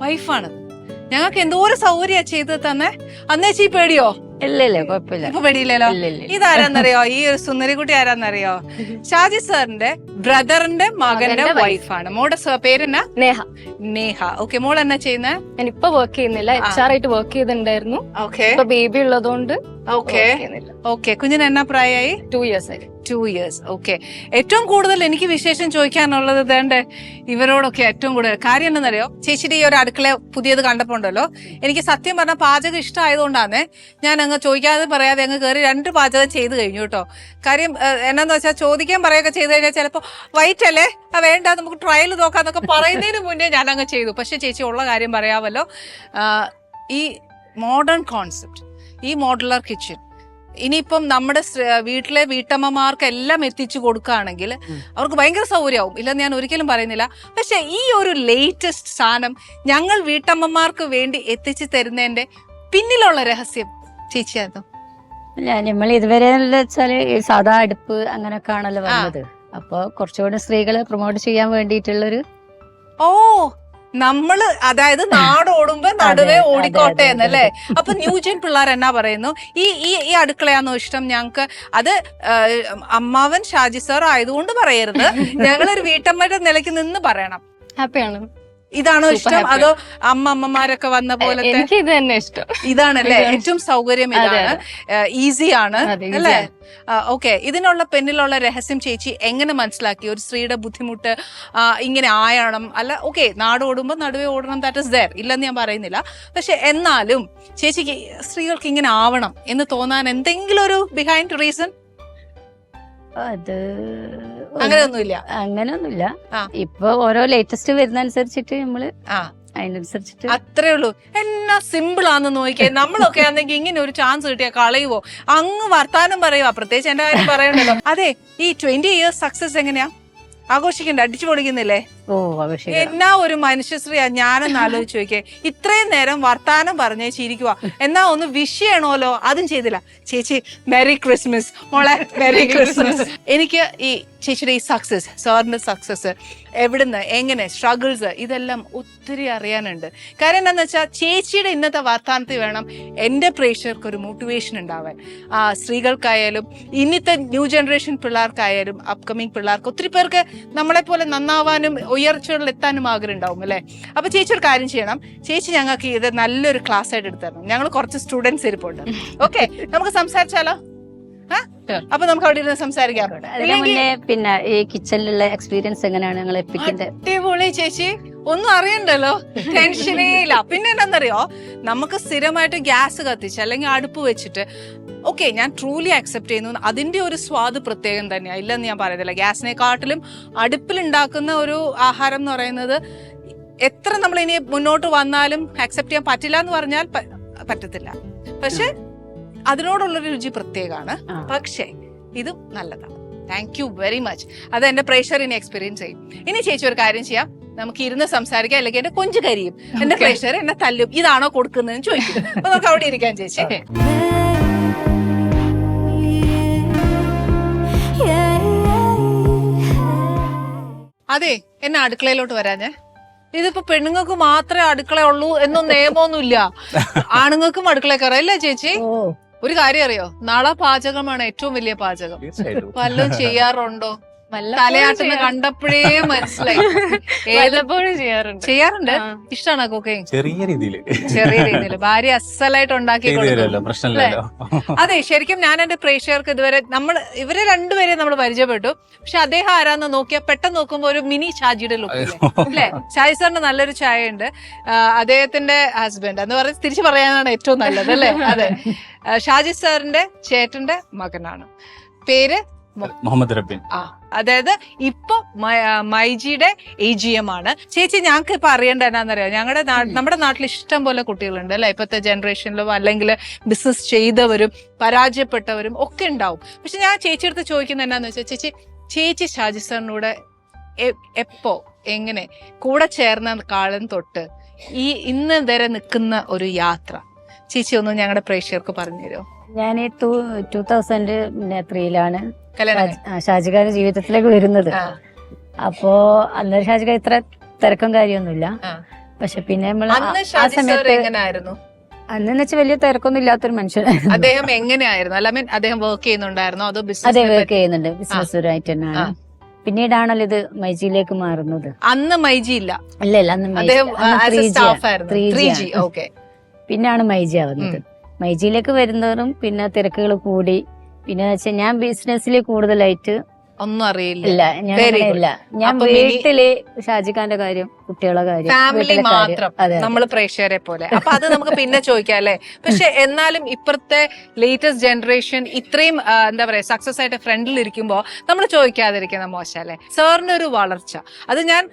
വൈഫാണ്. ഞങ്ങൾക്ക് എന്തോരം സൗകര്യ ചെയ്ത് തന്നെ. അന്നേച്ചി പേടിയോ? ഇല്ല, കുഴപ്പമില്ല. ഇപ്പൊ പേടിയില്ലല്ലോ. ഇതാരാന്നറിയോ? ഈ ഒരു സുന്ദരിക്കുട്ടി ആരാന്നറിയോ? ഷാജി സാറിന്റെ ബ്രദറിന്റെ മകന്റെ വൈഫാണ്. മോളുടെ പേരെന്നാ? നേഹ. ഓക്കെ, മോൾ എന്നാ ചെയ്യുന്നേ? ഞാനിപ്പോ വർക്ക് ചെയ്യുന്നില്ല, HR ആയിട്ട് വർക്ക് ചെയ്തിട്ടുണ്ടായിരുന്നു. ഇപ്പൊ ബേബി ഉള്ളതുകൊണ്ട് ഓക്കെ. കുഞ്ഞിന് എന്നാ പ്രായമായി? 2 years ആയി. 2 years. ഓക്കെ. ഏറ്റവും കൂടുതൽ എനിക്ക് വിശേഷം ചോദിക്കാനുള്ളത് വേണ്ടേ ഇവരോടൊക്കെ ഏറ്റവും കൂടുതൽ കാര്യം എന്താണെന്നറിയോ? ചേച്ചിയുടെ ഈ ഒരു അടുക്കള പുതിയത് കണ്ടപ്പോ ഉണ്ടല്ലോ, എനിക്ക് സത്യം പറഞ്ഞ പാചകം ഇഷ്ടമായതുകൊണ്ടാണ് ഞാൻ അങ്ങ് ചോദിക്കാതെ പറയാതെ അങ്ങ് കയറി 2 പാചകം ചെയ്ത് കഴിഞ്ഞു കേട്ടോ. കാര്യം എന്നാന്ന് വെച്ചാൽ ചോദിക്കാൻ പറയുകയൊക്കെ ചെയ്ത് കഴിഞ്ഞാൽ ചിലപ്പോൾ വൈറ്റ് അല്ലേ, വേണ്ട നമുക്ക് ട്രയൽ നോക്കാന്നൊക്കെ പറയുന്നതിന് മുന്നേ ഞാൻ അങ്ങ് ചെയ്തു. പക്ഷെ ചേച്ചി ഉള്ള കാര്യം പറയാമല്ലോ, ഈ മോഡേൺ കോൺസെപ്റ്റ്, ഈ മോഡുലാർ കിച്ചൺ ഇനിയിപ്പം നമ്മുടെ വീട്ടിലെ വീട്ടമ്മമാർക്ക് എല്ലാം എത്തിച്ചു കൊടുക്കുകയാണെങ്കിൽ അവർക്ക് ഭയങ്കര സൗകര്യമാവും, ഇല്ലെന്ന് ഞാൻ ഒരിക്കലും പറയുന്നില്ല. പക്ഷെ ഈ ഒരു ലേറ്റസ്റ്റ് സാധനം ഞങ്ങൾ വീട്ടമ്മമാർക്ക് വേണ്ടി എത്തിച്ചു തരുന്നതിന്റെ പിന്നിലുള്ള രഹസ്യം ചേച്ചിയായിരുന്നു. അല്ല, നമ്മൾ ഇതുവരെ വെച്ചാല് സാധാ അടുപ്പ് അങ്ങനൊക്കെ ആണല്ലോ വന്നത്. അപ്പൊ കുറച്ചുകൂടി സ്ത്രീകളെ പ്രൊമോട്ട് ചെയ്യാൻ വേണ്ടിയിട്ടുള്ളൊരു നമ്മള് അതായത് നാടോടുമ്പോ നടുവേ ഓടിക്കോട്ടെ എന്നല്ലേ. അപ്പൊ ന്യൂജൻ പിള്ളേർ എന്നാ പറയുന്നു, ഈ അടുക്കളയാണോ ഇഷ്ടം ഞങ്ങക്ക്? അത് അമ്മാവൻ ഷാജി സാർ ആയതുകൊണ്ട് പറയരുത്, ഞങ്ങളൊരു വീട്ടമ്മയുടെ നിലയ്ക്ക് നിന്ന് പറയണം. ഹാപ്പിയാണ്. ഇതാണോ ഇഷ്ടം? അതോ അമ്മമാരൊക്കെ വന്ന പോലെ? എനിക്ക് ഇത് തന്നെ ഇഷ്ടം. ഇതാണല്ലേ ഏറ്റവും സൗകര്യം, ഇതാണ് ഈസിയാണ് അല്ലേ? ഓക്കെ. ഇതിനുള്ള പിന്നിലുള്ള രഹസ്യം ചേച്ചി എങ്ങനെ മനസ്സിലാക്കി? ഒരു സ്ത്രീയുടെ ബുദ്ധിമുട്ട് ഇങ്ങനെ ആയണം അല്ല, ഓക്കെ, നാട് ഓടുമ്പോ നടുവേ ഓടണം, ദാറ്റ് ഇസ് ദെയർ, ഇല്ലെന്ന് ഞാൻ പറയുന്നില്ല. പക്ഷെ എന്നാലും ചേച്ചിക്ക് സ്ത്രീകൾക്ക് ഇങ്ങനെ ആവണം എന്ന് തോന്നാൻ എന്തെങ്കിലും ഒരു ബിഹൈൻഡ് റീസൺ? അത് അങ്ങനെയൊന്നുമില്ല. ഇപ്പൊ ഓരോ ലേറ്റസ്റ്റ് വരുന്ന അനുസരിച്ചിട്ട് നമ്മള് അതിനനുസരിച്ചിട്ട് അത്രേ ഉള്ളൂ. എന്നാ സിമ്പിൾ ആണെന്ന് നോക്കിയേ. നമ്മളൊക്കെ ആണെങ്കിൽ ഇങ്ങനെ ഒരു ചാൻസ് കിട്ടിയാ കളയുവോ? അങ്ങ് വർത്താനം പറയുക. പ്രത്യേകിച്ച് എന്റെ കാര്യം പറയണ്ടല്ലോ. അതെ, ഈ 20 years സക്സസ് എങ്ങനെയാ ആഘോഷിക്കണ്ടേ? അടിച്ചു പൊളിക്കുന്നില്ലേ? എന്നാ ഒരു മനുഷ്യശ്രീയാ. ഞാനെന്ന് ആലോചിച്ച് നോക്കിയേ, ഇത്രയും നേരം വർത്താനം പറഞ്ഞേ ചിരിക്കുക, എന്നാ ഒന്ന് വിഷ് ചെയ്യണമല്ലോ, അതും ചെയ്തില്ല. ചേച്ചി മെറി ക്രിസ്മസ് മോളെ, മെറി ക്രിസ്മസ്. എനിക്ക് ഈ ചേച്ചിയുടെ ഈ സക്സസ്, സാറിന്റെ സക്സസ് എവിടുന്ന്, എങ്ങനെ, സ്ട്രഗിൾസ്, ഇതെല്ലാം ഒത്തിരി അറിയാനുണ്ട്. കാര്യം എന്താണെന്ന് വെച്ചാൽ ചേച്ചിയുടെ ഇന്നത്തെ വർത്താനത്തിൽ വേണം എൻ്റെ പ്രേക്ഷകർക്ക് ഒരു മോട്ടിവേഷൻ ഉണ്ടാവാൻ. സ്ത്രീകൾക്കായാലും ഇന്നത്തെ ന്യൂ ജനറേഷൻ പിള്ളേർക്കായാലും അപ്കമിങ് പിള്ളേർക്ക്, ഒത്തിരി പേർക്ക് നമ്മളെപ്പോലെ നന്നാവാനും ഉയർച്ചകളിൽ എത്താനും ആഗ്രഹം ഉണ്ടാവും അല്ലേ? അപ്പൊ ചേച്ചി ഒരു കാര്യം ചെയ്യണം, ചേച്ചി ഞങ്ങൾക്ക് ഇത് നല്ലൊരു ക്ലാസ് ആയിട്ട് എടുത്തു തരണം. ഞങ്ങൾ കുറച്ച് സ്റ്റുഡൻസ് ഇരിപ്പുണ്ട്. ഓക്കെ, നമുക്ക് സംസാരിച്ചാലോ? അപ്പൊ നമുക്ക് അവിടെ ഇരുന്ന് സംസാരിക്കാം. പിന്നെ ഈ കിച്ചണിലുള്ള എക്സ്പീരിയൻസ് എങ്ങനെയാണ് ഞങ്ങൾ എത്തിക്കുന്നത്? അടിപൊളി ചേച്ചി, ഒന്നും അറിയണ്ടല്ലോ, ടെൻഷനേ ഇല്ല. പിന്നെ എന്താണെന്നറിയോ, നമുക്ക് സ്ഥിരമായിട്ട് ഗ്യാസ് കത്തിച്ച് അല്ലെങ്കിൽ അടുപ്പ് വെച്ചിട്ട്, ഓക്കെ, ഞാൻ ട്രൂലി അക്സെപ്റ്റ് ചെയ്യുന്നു, അതിന്റെ ഒരു സ്വാദ് പ്രത്യേകം തന്നെയാണ്, ഇല്ലെന്ന് ഞാൻ പറയുന്നില്ല. ഗ്യാസിനെക്കാട്ടിലും അടുപ്പിലുണ്ടാക്കുന്ന ഒരു ആഹാരം എന്ന് പറയുന്നത് എത്ര നമ്മൾ ഇനി മുന്നോട്ട് വന്നാലും അക്സെപ്റ്റ് ചെയ്യാൻ പറ്റില്ല എന്ന് പറഞ്ഞാൽ പറ്റത്തില്ല. പക്ഷെ അതിനോടുള്ളൊരു രുചി പ്രത്യേകമാണ്. പക്ഷേ ഇതും നല്ലതാണ്. Thank you very much. അത് എന്റെ പ്രേക്ഷകർ ഇനി എക്സ്പീരിയൻസ് ചെയ്യും. ഇനി ചേച്ചി ഒരു കാര്യം ചെയ്യാം, നമുക്ക് ഇരുന്ന് സംസാരിക്കാം, അല്ലെങ്കിൽ എന്റെ കൊഞ്ച് കരിയും, എന്റെ പ്രേക്ഷകർ എന്നെ തല്ലും, ഇതാണോ കൊടുക്കുന്നതെന്ന് ചോദിക്കും. അപ്പൊ നമുക്ക് അവിടെ ഇരിക്കാൻ ചേച്ചി. അതെ, എന്നെ അടുക്കളയിലോട്ട് വരാഞ്ഞേ. ഇതിപ്പോ പെണ്ണുങ്ങൾക്ക് മാത്രമേ അടുക്കള ഉള്ളൂ എന്നും നിയമമൊന്നുമില്ല. ആണുങ്ങൾക്കും അടുക്കള കയറാം അല്ലേ ചേച്ചി? ഒരു കാര്യം അറിയോ, നള പാചകമാണ് ഏറ്റവും വലിയ പാചകം. വല്ലതും ചെയ്യാറുണ്ടോ? തലയാട്ടുന്ന കണ്ടപ്പോഴേ മനസ്സിലായി. വല്ലപ്പോഴും ചെയ്യാറുണ്ട്. ഇഷ്ടമാണോ കുക്കിംഗ്? ചെറിയ രീതിയിൽ ഭാര്യ അസലായിട്ട് ഉണ്ടാക്കി കൊടുക്കും. അതെ, ശരിക്കും ഞാൻ എന്റെ പ്രേക്ഷകർക്ക് ഇതുവരെ ഇവരെ രണ്ടുപേരെ നമ്മൾ പരിചയപ്പെട്ടു. പക്ഷെ അദ്ദേഹം ആരാന്ന് നോക്കിയാൽ പെട്ടെന്ന് നോക്കുമ്പോ ഒരു മിനി ഷാജിയുടെ ലുക്ക് അല്ലെ? ഷാജി സാറിന്റെ നല്ലൊരു ചായ ഉണ്ട്. അദ്ദേഹത്തിന്റെ ഹസ്ബൻഡ് എന്ന് പറഞ്ഞ് തിരിച്ചു പറയാനാണ് ഏറ്റവും നല്ലത് അല്ലെ? അതെ, ഷാജി സാറിന്റെ ചേട്ടന്റെ മകനാണ്. പേര് മുഹമ്മദ് റബീൻ. അതായത് ഇപ്പൊ മൈജിയുടെ AGM ആണ്. ചേച്ചി, ഞങ്ങൾക്ക് ഇപ്പൊ അറിയേണ്ട എന്നാന്നറിയാം, നമ്മുടെ നാട്ടിൽ ഇഷ്ടം പോലെ കുട്ടികളുണ്ട് അല്ലെ? ഇപ്പത്തെ ജനറേഷനിലും അല്ലെങ്കിൽ ബിസിനസ് ചെയ്തവരും പരാജയപ്പെട്ടവരും ഒക്കെ ഉണ്ടാവും. പക്ഷെ ഞാൻ ചേച്ചിയെടുത്ത് ചോദിക്കുന്നത് എന്നാന്ന് വെച്ചാൽ, ചേച്ചി ഷാജി സാറിനൂടെ എപ്പോ, എങ്ങനെ കൂടെ ചേർന്ന കാലം തൊട്ട് ഈ ഇന്ന് വരെ നിൽക്കുന്ന ഒരു യാത്ര ചേച്ചി ഒന്ന് ഞങ്ങളുടെ പ്രേക്ഷകർക്ക് പറഞ്ഞു തരുമോ? ഞാൻ 2003 കല്യാണം ഷാജിഖാന്റെ ജീവിതത്തിലേക്ക് വരുന്നത്. അപ്പോ അന്നേരം ഷാജിഖ ഇത്ര തിരക്കും കാര്യമൊന്നുമില്ല. പക്ഷെ പിന്നെ നമ്മൾ അന്ന് ആ ഷാജി സർ സമയത്ത് എങ്ങനെയായിരുന്നു? അന്നെന്ന് വെച്ചാൽ വലിയ തിരക്കൊന്നും ഇല്ലാത്തൊരു മനുഷ്യനായിരുന്നു. അദ്ദേഹം എങ്ങനെയായിരുന്നു? അല്ല മീൻ അദ്ദേഹം വർക്ക് ചെയ്യുന്നുണ്ടായിരുന്നോ അതോ അതെ, ബിസിനസ് വർക്ക് ചെയ്യുന്നുണ്ട്, ബിസിനസ്സുകാരായിട്ട് തന്നെയാണ്. പിന്നീടാണല്ലോ ഇത് മൈജിയിലേക്ക് മാറുന്നത്. അന്ന് മൈജി ഇല്ല, ഇല്ല ഇല്ല, അന്ന് അദ്ദേഹം അന്ന് 3G ആയിരുന്നു 3G. ഓക്കെ, പിന്നാണ് മൈജി ആവുന്നത്. മൈജിയിലേക്ക് വരുന്നവരും പിന്നെ തിരക്കുകൾ കൂടി. പിന്നെ വെച്ചാൽ ഞാൻ ബിസിനസ്സിൽ കൂടുതലായിട്ട് ഒന്നും അറിയില്ല. ഇല്ല, ഞാൻ Very good. ഇല്ല. ഞാൻ അപ്പൊ വീട്ടില് ഷാജിഖാന്റെ കാര്യം, കുട്ടികളെ കാര്യം, ഫാമിലി വീട്ടിലെ കാര്യം. മാത്രം, അതെ, നമ്മൾ പ്രേക്ഷകരെ പോലെ. അപ്പൊ അത് നമുക്ക് പിന്നെ ചോദിക്കാം അല്ലെ. പക്ഷെ എന്നാലും ഇപ്പഴത്തെ ലേറ്റസ്റ്റ് ജനറേഷൻ ഇത്രയും എന്താ പറയാ സക്സസ് ആയിട്ട് ഫ്രണ്ടിൽ ഇരിക്കുമ്പോ നമ്മൾ ചോദിക്കാതിരിക്കുന്ന മോശം അല്ലെ. സാറിന് ഒരു വളർച്ച, അത് ഞാൻ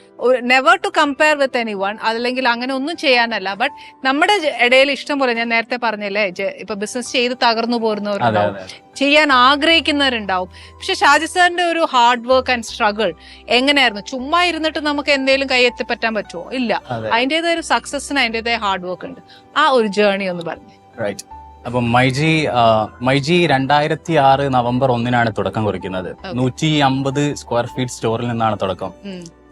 never to compare with anyone, അതല്ലെങ്കിൽ അങ്ങനെ ഒന്നും ചെയ്യാനല്ല. ബട്ട് നമ്മുടെ ഇടയിൽ ഇഷ്ടം പോലെ, ഞാൻ നേരത്തെ പറഞ്ഞല്ലേ, ഇപ്പൊ ബിസിനസ് ചെയ്ത് തകർന്നു പോരുന്നവരുണ്ടാവും, ചെയ്യാൻ ആഗ്രഹിക്കുന്നവരുണ്ടാവും. പക്ഷെ ഷാജി സാറിന്റെ ഒരു ഹാർഡ് വർക്ക് ആൻഡ് സ്ട്രഗിൾ എങ്ങനെയായിരുന്നു? ചുമ്മാ ഇരുന്നിട്ട് നമുക്ക് എന്തെങ്കിലും കൈ എത്തിപ്പറ്റാൻ പറ്റുമോ? ഇല്ല, അതിന്റേതായ ഒരു സക്സസിന് അതിന്റേതായ ഹാർഡ് വർക്ക് ഉണ്ട്. ആ ഒരു ജേർണി ഒന്ന് പറഞ്ഞു. അപ്പൊ മൈജി 2006 നവംബർ 1 തുടക്കം കുറിക്കുന്നത്. 150 സ്ക്വയർ ഫീറ്റ് സ്റ്റോറിൽ നിന്നാണ് തുടക്കം.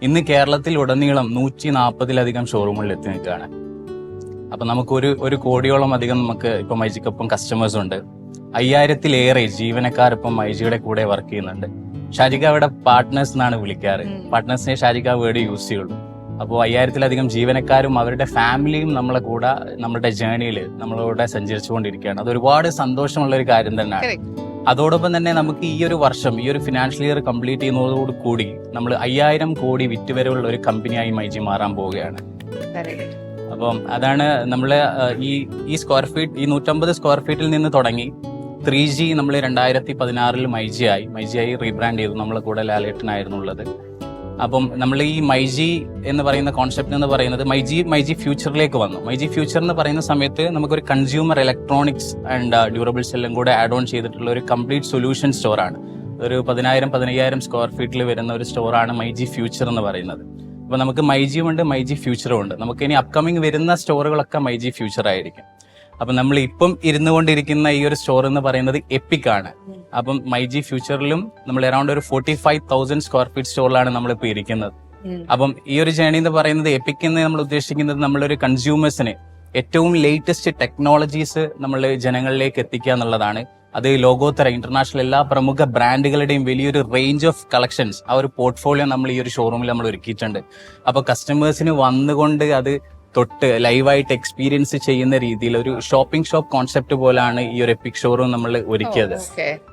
ഇന്ന് കേരളത്തിൽ ഉടനീളം 140-ലധികം ഷോറൂമുകളിൽ എത്തി നിൽക്കുകയാണ്. അപ്പൊ നമുക്ക് ഒരു കോടിയോളം അധികം നമുക്ക് ഇപ്പൊ മൈജിക്കൊപ്പം കസ്റ്റമേഴ്സ് ഉണ്ട്. 5000-ലേറെ ജീവനക്കാരിപ്പം മൈജിയുടെ കൂടെ വർക്ക് ചെയ്യുന്നുണ്ട്. ഷാജിക അവിടെ പാർട്ട്നേഴ്സ് എന്നാണ് വിളിക്കാറ്. പാർട്ട്നേഴ്സിനെ ഷാജിക വേർഡ് യൂസ് ചെയ്യുള്ളൂ. അപ്പോൾ 5000-ലധികം ജീവനക്കാരും അവരുടെ ഫാമിലിയും നമ്മളെ കൂടെ നമ്മുടെ ജേർണിയിൽ നമ്മളോടെ സഞ്ചരിച്ചുകൊണ്ടിരിക്കുകയാണ്. അത് ഒരുപാട് സന്തോഷമുള്ള ഒരു കാര്യം തന്നെയാണ്. അതോടൊപ്പം തന്നെ നമുക്ക് ഈ ഒരു വർഷം, ഈ ഒരു ഫിനാൻഷ്യൽ ഇയർ കംപ്ലീറ്റ് ചെയ്യുന്നതോട് കൂടി നമ്മൾ 5000 കോടി വിറ്റുവരവുള്ള ഒരു കമ്പനിയായി മൈജി മാറാൻ പോവുകയാണ്. അപ്പം അതാണ് നമ്മള് ഈ സ്ക്വയർ ഫീറ്റ്, ഈ 150 സ്ക്വയർ ഫീറ്റിൽ നിന്ന് തുടങ്ങി 3G നമ്മൾ 2016 മൈജിയായി റീബ്രാൻഡ് ചെയ്തു. നമ്മളെ കൂടെ ലാലേട്ടനായിരുന്നു ഉള്ളത്. അപ്പം നമ്മൾ ഈ മൈജി എന്ന് പറയുന്ന കോൺസെപ്റ്റ് എന്ന് പറയുന്നത് മൈജി ഫ്യൂച്ചറിലേക്ക് വന്നു. മൈജി ഫ്യൂച്ചർ എന്ന് പറയുന്ന സമയത്ത് നമുക്കൊരു കൺസ്യൂമർ ഇലക്ട്രോണിക്സ് ആൻഡ് ഡ്യൂറബിൾസ് എല്ലാം കൂടെ ആഡ് ഓൺ ചെയ്തിട്ടുള്ള ഒരു കംപ്ലീറ്റ് സൊല്യൂഷൻ സ്റ്റോറാണ്. ഒരു 10,000-15,000 സ്ക്വയർ ഫീറ്റിൽ വരുന്ന ഒരു സ്റ്റോറാണ് മൈജി ഫ്യൂച്ചർ എന്ന് പറയുന്നത്. അപ്പൊ നമുക്ക് മൈജിയും ഉണ്ട്, മൈജി ഫ്യൂച്ചറും ഉണ്ട്. നമുക്ക് ഇനി അപ്കമിങ് വരുന്ന സ്റ്റോറുകളൊക്കെ മൈജി ഫ്യൂച്ചർ ആയിരിക്കും. അപ്പൊ നമ്മൾ ഇപ്പം ഇരുന്നുകൊണ്ടിരിക്കുന്ന ഈ ഒരു സ്റ്റോർ എന്ന് പറയുന്നത് എപ്പിക് ആണ്. അപ്പം മൈജി ഫ്യൂച്ചറിലും നമ്മൾ അറൌണ്ട് ഒരു 45,000 സ്ക്വയർ ഫീറ്റ് സ്റ്റോറിലാണ് നമ്മളിപ്പോ ഇരിക്കുന്നത്. അപ്പം ഈ ഒരു ജേണി എന്ന് പറയുന്നത് എപ്പിക് എന്ന് നമ്മൾ ഉദ്ദേശിക്കുന്നത് നമ്മളൊരു കൺസ്യൂമേഴ്സിന് ഏറ്റവും ലേറ്റസ്റ്റ് ടെക്നോളജീസ് നമ്മൾ ജനങ്ങളിലേക്ക് എത്തിക്കുക എന്നുള്ളതാണ്. അത് ലോകോത്തര ഇന്റർനാഷണൽ എല്ലാ പ്രമുഖ ബ്രാൻഡുകളുടെയും വലിയൊരു റേഞ്ച് ഓഫ് കളക്ഷൻസ്, ആ ഒരു പോർട്ട്ഫോളിയോ നമ്മൾ ഈ ഒരു ഷോറൂമിൽ നമ്മൾ ഒരുക്കിയിട്ടുണ്ട്. അപ്പൊ കസ്റ്റമേഴ്സിന് വന്നുകൊണ്ട് അത് തൊട്ട് ലൈവായിട്ട് എക്സ്പീരിയൻസ് ചെയ്യുന്ന രീതിയിൽ ഒരു ഷോപ്പിംഗ് ഷോപ്പ് കോൺസെപ്റ്റ് പോലാണ് ഈ ഒരു എപ്പിക് ഷോറൂം നമ്മൾ ഒരുക്കിയത്.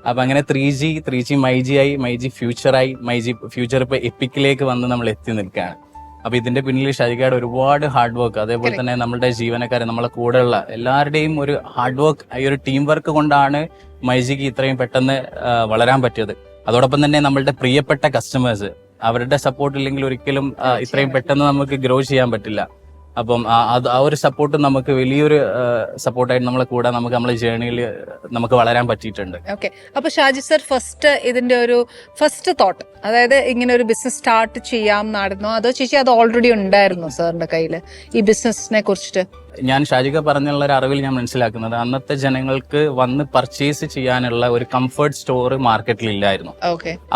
അപ്പൊ അങ്ങനെ 3G മൈജിയായി, മൈജി ഫ്യൂച്ചറായി, മൈജി ഫ്യൂച്ചർ ഇപ്പൊ എപ്പിക്കിലേക്ക് വന്ന് നമ്മൾ എത്തി നിൽക്കുകയാണ്. അപ്പൊ ഇതിന്റെ പിന്നിൽ ഷാജികയുടെ ഒരുപാട് ഹാർഡ് വർക്ക്, അതേപോലെ തന്നെ നമ്മുടെ ജീവനക്കാരെ, നമ്മളെ കൂടെയുള്ള എല്ലാവരുടെയും ഒരു ഹാർഡ് വർക്ക്, ഈ ഒരു ടീം വർക്ക് കൊണ്ടാണ് മൈജിക്ക് ഇത്രയും പെട്ടെന്ന് വളരാൻ പറ്റിയത്. അതോടൊപ്പം തന്നെ നമ്മളുടെ പ്രിയപ്പെട്ട കസ്റ്റമേഴ്സ്, അവരുടെ സപ്പോർട്ട് ഇല്ലെങ്കിൽ ഒരിക്കലും ഇത്രയും പെട്ടെന്ന് നമുക്ക് ഗ്രോ ചെയ്യാൻ പറ്റില്ല. അപ്പം ആ ഒരു സപ്പോർട്ട് നമുക്ക് വലിയൊരു സപ്പോർട്ടായിട്ട് നമ്മളെ കൂടെ നമുക്ക് നമ്മളെ ജേർണിയിൽ നമുക്ക് വളരാൻ പറ്റിയിട്ടുണ്ട്. ഓക്കെ, അപ്പൊ ഷാജി സർ ഇതിന്റെ ഒരു ഫസ്റ്റ് തോട്ട്, അതായത് ഇങ്ങനെ ഒരു ബിസിനസ് സ്റ്റാർട്ട് ചെയ്യാം എന്നായിരുന്നോ, അതോ ചേച്ചി അത് ഓൾറെഡി ഉണ്ടായിരുന്നു സാറിന്റെ കയ്യിൽ ഈ ബിസിനസിനെ കുറിച്ചിട്ട്? ഞാൻ ഷാജിക പറഞ്ഞുള്ള ഒരു അറിവിൽ ഞാൻ മനസ്സിലാക്കുന്നത് അന്നത്തെ ജനങ്ങൾക്ക് വന്ന് പർച്ചേസ് ചെയ്യാനുള്ള ഒരു കംഫർട്ട് സ്റ്റോർ മാർക്കറ്റിൽ ഇല്ലായിരുന്നു.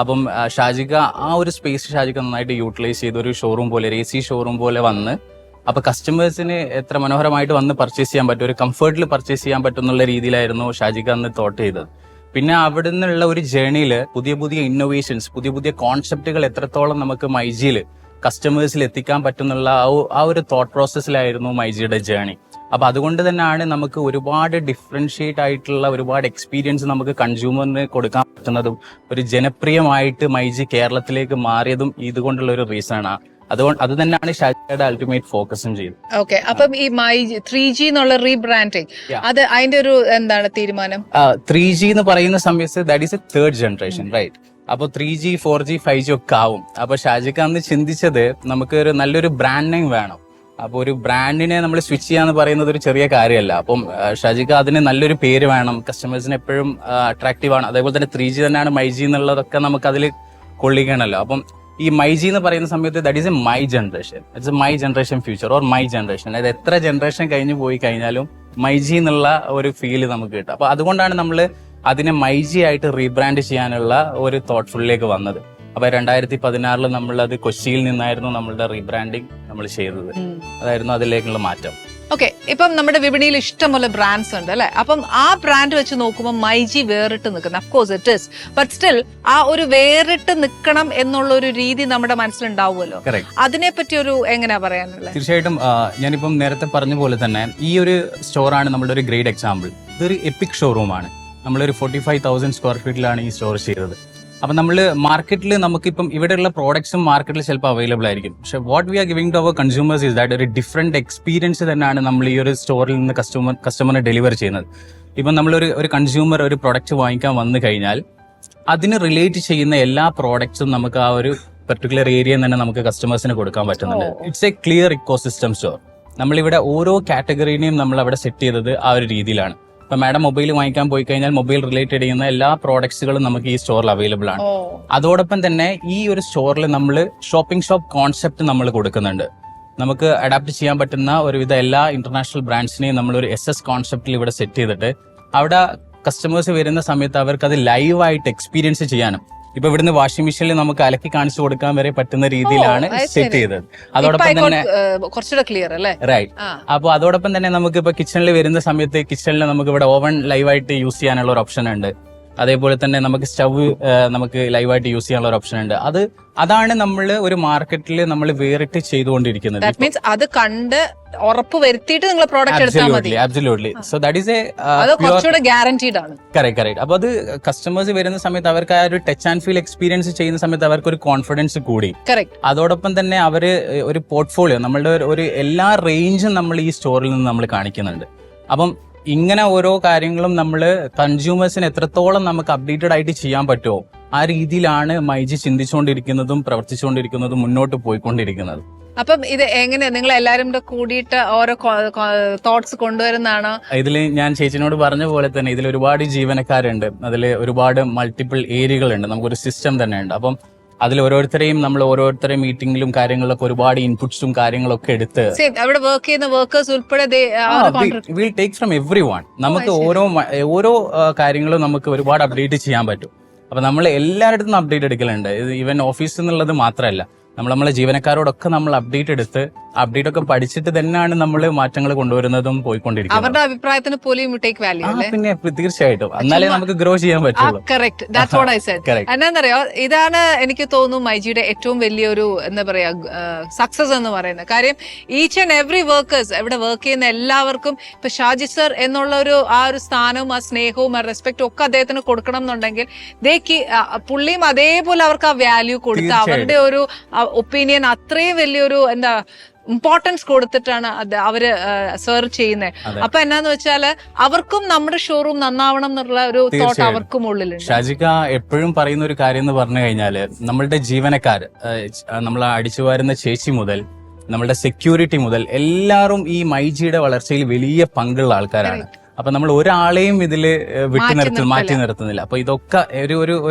അപ്പം ഷാജിക ആ ഒരു സ്പേസ് ഷാജിക നന്നായിട്ട് യൂട്ടിലൈസ് ചെയ്ത ഒരു ഷോറൂം പോലെ, ഒരു AC ഷോറൂം പോലെ വന്ന്, അപ്പൊ കസ്റ്റമേഴ്സിന് എത്ര മനോഹരമായിട്ട് വന്ന് പർച്ചേസ് ചെയ്യാൻ പറ്റും, ഒരു കംഫർട്ടിൽ പർച്ചേസ് ചെയ്യാൻ പറ്റുന്നുള്ള രീതിയിലായിരുന്നു ഷാജിക അന്ന് തോട്ട് ചെയ്തത്. പിന്നെ അവിടെ നിന്നുള്ള ഒരു ജേർണിയിൽ പുതിയ പുതിയ ഇന്നോവേഷൻസ്, പുതിയ പുതിയ കോൺസെപ്റ്റുകൾ എത്രത്തോളം നമുക്ക് മൈജിയിൽ കസ്റ്റമേഴ്സിൽ എത്തിക്കാൻ പറ്റുന്നുള്ള ആ ഒരു തോട്ട് പ്രോസസ്സിലായിരുന്നു മൈജിയുടെ ജേർണി. അപ്പൊ അതുകൊണ്ട് തന്നെയാണ് നമുക്ക് ഒരുപാട് ഡിഫറൻഷിയേറ്റ് ആയിട്ടുള്ള ഒരുപാട് എക്സ്പീരിയൻസ് നമുക്ക് കൺസ്യൂമറിന് കൊടുക്കാൻ പറ്റുന്നതും ഒരു ജനപ്രിയമായിട്ട് മൈജി കേരളത്തിലേക്ക് മാറിയതും ഇതുകൊണ്ടുള്ള ഒരു റീസൺ ആണ്. അത് തന്നെയാണ് ഷാജിയുടെ അൾട്ടിമേറ്റ് ഫോക്കസും ചെയ്തത്. ഓക്കെ, അപ്പം ഈ 3G എന്നുള്ള റീബ്രാൻഡിങ്, അത് അതിന്റെ ഒരു എന്താണ് തീരുമാനം? 3G എന്ന് പറയുന്ന സമയത്ത് that is a third generation, right? അപ്പൊ 3G 4G 5G ഒക്കെ ആവും. അപ്പൊ ഷാജിക്ക് അന്ന് ചിന്തിച്ചത് നമുക്ക് ഒരു നല്ലൊരു ബ്രാൻഡ് നെയിം വേണം. അപ്പൊ ഒരു ബ്രാൻഡിനെ നമ്മൾ സ്വിച്ച് ചെയ്യാന്ന് പറയുന്നത് ഒരു ചെറിയ കാര്യമല്ല. അപ്പം ഷാജിക്ക് അതിന് നല്ലൊരു പേര് വേണം, കസ്റ്റമേഴ്സിന് എപ്പോഴും അട്രാക്റ്റീവ് ആണ്. അതേപോലെ തന്നെ 3G തന്നെയാണ് മൈജി എന്നുള്ളതൊക്കെ നമുക്ക് അതിൽ കൊള്ളിക്കണല്ലോ. അപ്പം ഈ മൈജി എന്ന് പറയുന്ന സമയത്ത് that is A my generation, it's A my generation future or my generation. അതായത് എത്ര ജനറേഷൻ കഴിഞ്ഞു പോയി കഴിഞ്ഞാലും മൈജി എന്നുള്ള ഒരു ഫീല് നമുക്ക് കിട്ടും. അപ്പൊ അതുകൊണ്ടാണ് നമ്മൾ അതിനെ മൈജി ആയിട്ട് റീബ്രാൻഡ് ചെയ്യാനുള്ള ഒരു തോട്ട്ഫുള്ളിലേക്ക് വന്നത്. അപ്പൊ 2016 നമ്മൾ അത് കൊച്ചിയിൽ നിന്നായിരുന്നു നമ്മളുടെ റീബ്രാൻഡിങ് നമ്മൾ ചെയ്തത്. അതായിരുന്നു അതിലേക്കുള്ള മാറ്റം. ഓക്കെ, ഇപ്പം നമ്മുടെ വിപണിയിൽ ഇഷ്ടംപോലെ ബ്രാൻഡ്സ് ഉണ്ട് അല്ലെ? അപ്പം ആ ബ്രാൻഡ് വെച്ച് നോക്കുമ്പോൾ മൈജി വേറിട്ട് നിൽക്കുന്നത്, of course it is, but still ആ ഒരു വേറിട്ട് നിൽക്കണം എന്നുള്ള ഒരു രീതി നമ്മുടെ മനസ്സിലുണ്ടാവുമല്ലോ. അതിനെപ്പറ്റി ഒരു എങ്ങനെയാ പറയാനുള്ളത്? തീർച്ചയായിട്ടും ഞാനിപ്പം നേരത്തെ പറഞ്ഞ പോലെ തന്നെ ഈ ഒരു സ്റ്റോറാണ് നമ്മുടെ ഒരു ഗ്രേറ്റ് എക്സാമ്പിൾ. ഇതൊരു എപ്പിക് ഷോറൂമാണ്. നമ്മളൊരു 45,000 സ്ക്വയർ ഫീറ്റിലാണ് ഈ സ്റ്റോർ ചെയ്തത്. അപ്പൊ നമ്മൾ മാർക്കറ്റിൽ നമുക്കിപ്പം ഇവിടെയുള്ള പ്രോഡക്ട്സും മാർക്കറ്റിൽ ചിലപ്പോൾ അവൈലബിൾ ആയിരിക്കും. പക്ഷെ what we are giving to our consumers is that ഒരു ഡിഫറെന്റ് എക്സ്പീരിയൻസ് തന്നെയാണ് നമ്മൾ ഈ ഒരു സ്റ്റോറിൽ നിന്ന് കസ്റ്റമറിന് ഡെലിവർ ചെയ്യുന്നത്. ഇപ്പം നമ്മളൊരു കൺസ്യൂമർ ഒരു പ്രൊഡക്റ്റ് വാങ്ങിക്കാൻ വന്നു കഴിഞ്ഞാൽ അതിന് റിലേറ്റ് ചെയ്യുന്ന എല്ലാ പ്രോഡക്ട്സും നമുക്ക് ആ ഒരു പെർട്ടിക്കുലർ ഏരിയയിൽ തന്നെ നമുക്ക് കസ്റ്റമേഴ്സിന് കൊടുക്കാൻ പറ്റുന്നുണ്ട്. It's A clear ecosystem store. നമ്മളിവിടെ ഓരോ കാറ്റഗറിനെയും നമ്മൾ അവിടെ സെറ്റ് ചെയ്തത് ആ ഒരു രീതിയിലാണ്. ഇപ്പൊ മാഡം മൊബൈൽ വാങ്ങിക്കാൻ പോയി കഴിഞ്ഞാൽ മൊബൈൽ റിലേറ്റഡ് ചെയ്യുന്ന എല്ലാ പ്രോഡക്ട്സുകളും നമുക്ക് ഈ സ്റ്റോറിൽ അവൈലബിൾ ആണ്. അതോടൊപ്പം തന്നെ ഈ ഒരു സ്റ്റോറിൽ നമ്മൾ ഷോപ്പിംഗ് ഷോപ്പ് കോൺസെപ്റ്റ് നമ്മൾ കൊടുക്കുന്നുണ്ട്. നമുക്ക് അഡാപ്റ്റ് ചെയ്യാൻ പറ്റുന്ന ഒരുവിധ എല്ലാ ഇന്റർനാഷണൽ ബ്രാൻഡ്സിനെയും നമ്മൾ ഒരു SS കോൺസെപ്റ്റിൽ ഇവിടെ സെറ്റ് ചെയ്തിട്ട് അവിടെ കസ്റ്റമേഴ്സ് വരുന്ന സമയത്ത് അവർക്ക് അത് ലൈവായിട്ട് എക്സ്പീരിയൻസ് ചെയ്യാനും, ഇപ്പൊ ഇവിടുന്ന് വാഷിംഗ് മെഷീനിൽ നമുക്ക് അലക്കി കാണിച്ചു കൊടുക്കാൻ വരെ പറ്റുന്ന രീതിയിലാണ് സെറ്റ് ചെയ്തത്. അതോടൊപ്പം തന്നെ കുറച്ചുകൂടെ ക്ലിയർ അല്ലേ? റൈറ്റ്. അപ്പൊ അതോടൊപ്പം തന്നെ നമുക്ക് ഇപ്പൊ കിച്ചണിൽ വരുന്ന സമയത്ത് കിച്ചണിൽ നമുക്ക് ഇവിടെ ഓവൻ ലൈവായിട്ട് യൂസ് ചെയ്യാനുള്ള ഒരു ഓപ്ഷൻ ഉണ്ട്. അതേപോലെ തന്നെ നമുക്ക് സ്റ്റവ് നമുക്ക് ലൈവായിട്ട് യൂസ് ചെയ്യാനുള്ള ഒരു ഓപ്ഷൻ ഉണ്ട്. അതാണ് നമ്മൾ ഒരു മാർക്കറ്റിൽ നമ്മൾ വേറിട്ട് ചെയ്തുകൊണ്ടിരിക്കുന്നത്. ദാറ്റ് മീൻസ് അത് കണ്ട് ഉറപ്പ് വരുത്തിയിട്ട് നിങ്ങൾ പ്രോഡക്റ്റ് എടുത്താൽ മതി. അബ്സല്യൂട്ട്ലി. സോ ദാറ്റ് ഈസ് കുറച്ചുകൂടെ ഗ്യാരണ്ടീഡ് ആണ്. കറക്റ്റ്. അപ്പൊ അത് കസ്റ്റമേഴ്സ് വരുന്ന സമയത്ത് അവർക്ക് ആ ഒരു ടച്ച് ആൻഡ് ഫീൽ എക്സ്പീരിയൻസ് ചെയ്യുന്ന സമയത്ത് അവർക്ക് ഒരു കോൺഫിഡൻസ് കൂടി. അതോടൊപ്പം തന്നെ അവര് ഒരു പോർട്ട്ഫോളിയോ നമ്മളുടെ ഒരു എല്ലാ റേഞ്ചും നമ്മൾ ഈ സ്റ്റോറിൽ നിന്ന് നമ്മൾ കാണിക്കുന്നുണ്ട്. അപ്പം ഇങ്ങനെ ഓരോ കാര്യങ്ങളും നമ്മൾ കൺസ്യൂമേഴ്സിന് എത്രത്തോളം നമുക്ക് അപ്ഡേറ്റഡ് ആയിട്ട് ചെയ്യാൻ പറ്റുമോ ആ രീതിയിലാണ് മൈജി ചിന്തിച്ചുകൊണ്ടിരിക്കുന്നതും പ്രവർത്തിച്ചുകൊണ്ടിരിക്കുന്നതും മുന്നോട്ട് പോയിക്കൊണ്ടിരിക്കുന്നത്. അപ്പം ഇത് എങ്ങനെയാ നിങ്ങൾ എല്ലാരും കൂടിയിട്ട് ഓരോ തോട്ട്സ് കൊണ്ടുവരുന്നതാണോ? ഇതിൽ ഞാൻ ചേച്ചിനോട് പറഞ്ഞ പോലെ തന്നെ ഇതിൽ ഒരുപാട് ജീവനക്കാരുണ്ട്, അതിൽ ഒരുപാട് മൾട്ടിപ്പിൾ ഏരിയകളുണ്ട്, നമുക്കൊരു സിസ്റ്റം തന്നെ ഉണ്ട്. അപ്പം അതിൽ നമ്മൾ ഓരോരുത്തരെയും മീറ്റിംഗിലും കാര്യങ്ങളിലൊക്കെ ഒരുപാട് ഇൻപുട്സും കാര്യങ്ങളൊക്കെ എടുത്ത് അവിടെ വർക്ക് ചെയ്യുന്ന വർക്കേഴ്സ് ഉൾപ്പെടെ വിൽ ടേക്ക് ഫ്രം എവ്രിവൺ. നമുക്ക് ഓരോ കാര്യങ്ങളും നമുക്ക് ഒരുപാട് അപ്ഡേറ്റ് ചെയ്യാൻ പറ്റും. അപ്പൊ നമ്മൾ എല്ലാവരുടെ നിന്നും അപ്ഡേറ്റ് എടുക്കലുണ്ട്. ഈവൻ ഓഫീസിൽ നിന്നുള്ളത് മാത്രമല്ല, നമ്മളെ ജീവനക്കാരോടൊക്കെ നമ്മൾ അപ്ഡേറ്റ് എടുത്ത് അപ്ഡേറ്റ് ഒക്കെ പഠിച്ചിട്ട് തന്നെയാണ് നമ്മൾ മാറ്റങ്ങൾ കൊണ്ടുവരുന്നതും പോയിക്കൊണ്ടിരിക്കുന്നത്. അവരുടെ അഭിപ്രായത്തിന് പോലും ടേക്ക് വാല്യൂ അല്ലേ? പിന്നെ തീർച്ചയായിട്ടും, എന്നാലേ നമുക്ക് ഗ്രോ ചെയ്യാൻ പറ്റുള്ളൂ. Correct, that's what I said. എന്നാന്നറിയോ, ഇതാണ് എനിക്ക് തോന്നുന്നു മൈജിയുടെ ഏറ്റവും വലിയൊരു എന്താ പറയാ സക്സസ് എന്ന് പറയുന്നത്. കാര്യം ഈച്ച് ആൻഡ് എവറി വർക്കേഴ്സ് ഇവിടെ വർക്ക് ചെയ്യുന്ന എല്ലാവർക്കും ഇപ്പൊ ഷാജി സർ എന്നുള്ള ആ ഒരു സ്ഥാനവും ആ സ്നേഹവും ആ റെസ്പെക്റ്റും ഒക്കെ അദ്ദേഹത്തിന് കൊടുക്കണം എന്നുണ്ടെങ്കിൽ പുള്ളിയും അതേപോലെ അവർക്ക് ആ വാല്യൂ കൊടുത്ത് അവരുടെ ഒരു ഒപ്പീനിയൻ അത്രയും വലിയൊരു എന്താ ഇമ്പോർട്ടൻസ് കൊടുത്തിട്ടാണ് അവര് സെർവ് ചെയ്യുന്നത്. അപ്പൊ എന്നാന്ന് വെച്ചാല് അവർക്കും നമ്മുടെ ഷോറൂം നന്നാവണം എന്നുള്ള ഒരു തോട്ട് അവർക്കും ഉള്ളിലുണ്ട്. ഷാജിക എപ്പോഴും പറയുന്ന ഒരു കാര്യം എന്ന് പറഞ്ഞു കഴിഞ്ഞാല് നമ്മളുടെ ജീവനക്കാര്, നമ്മൾ അടിച്ചു വരുന്ന ചേച്ചി മുതൽ നമ്മളുടെ സെക്യൂരിറ്റി മുതൽ എല്ലാവരും ഈ മൈജിയുടെ വളർച്ചയിൽ വലിയ പങ്കുള്ള ആൾക്കാരാണ്. അപ്പൊ നമ്മൾ ഒരാളെയും ഇതില് മാറ്റി നിർത്തുന്നില്ല. അപ്പൊ ഇതൊക്കെ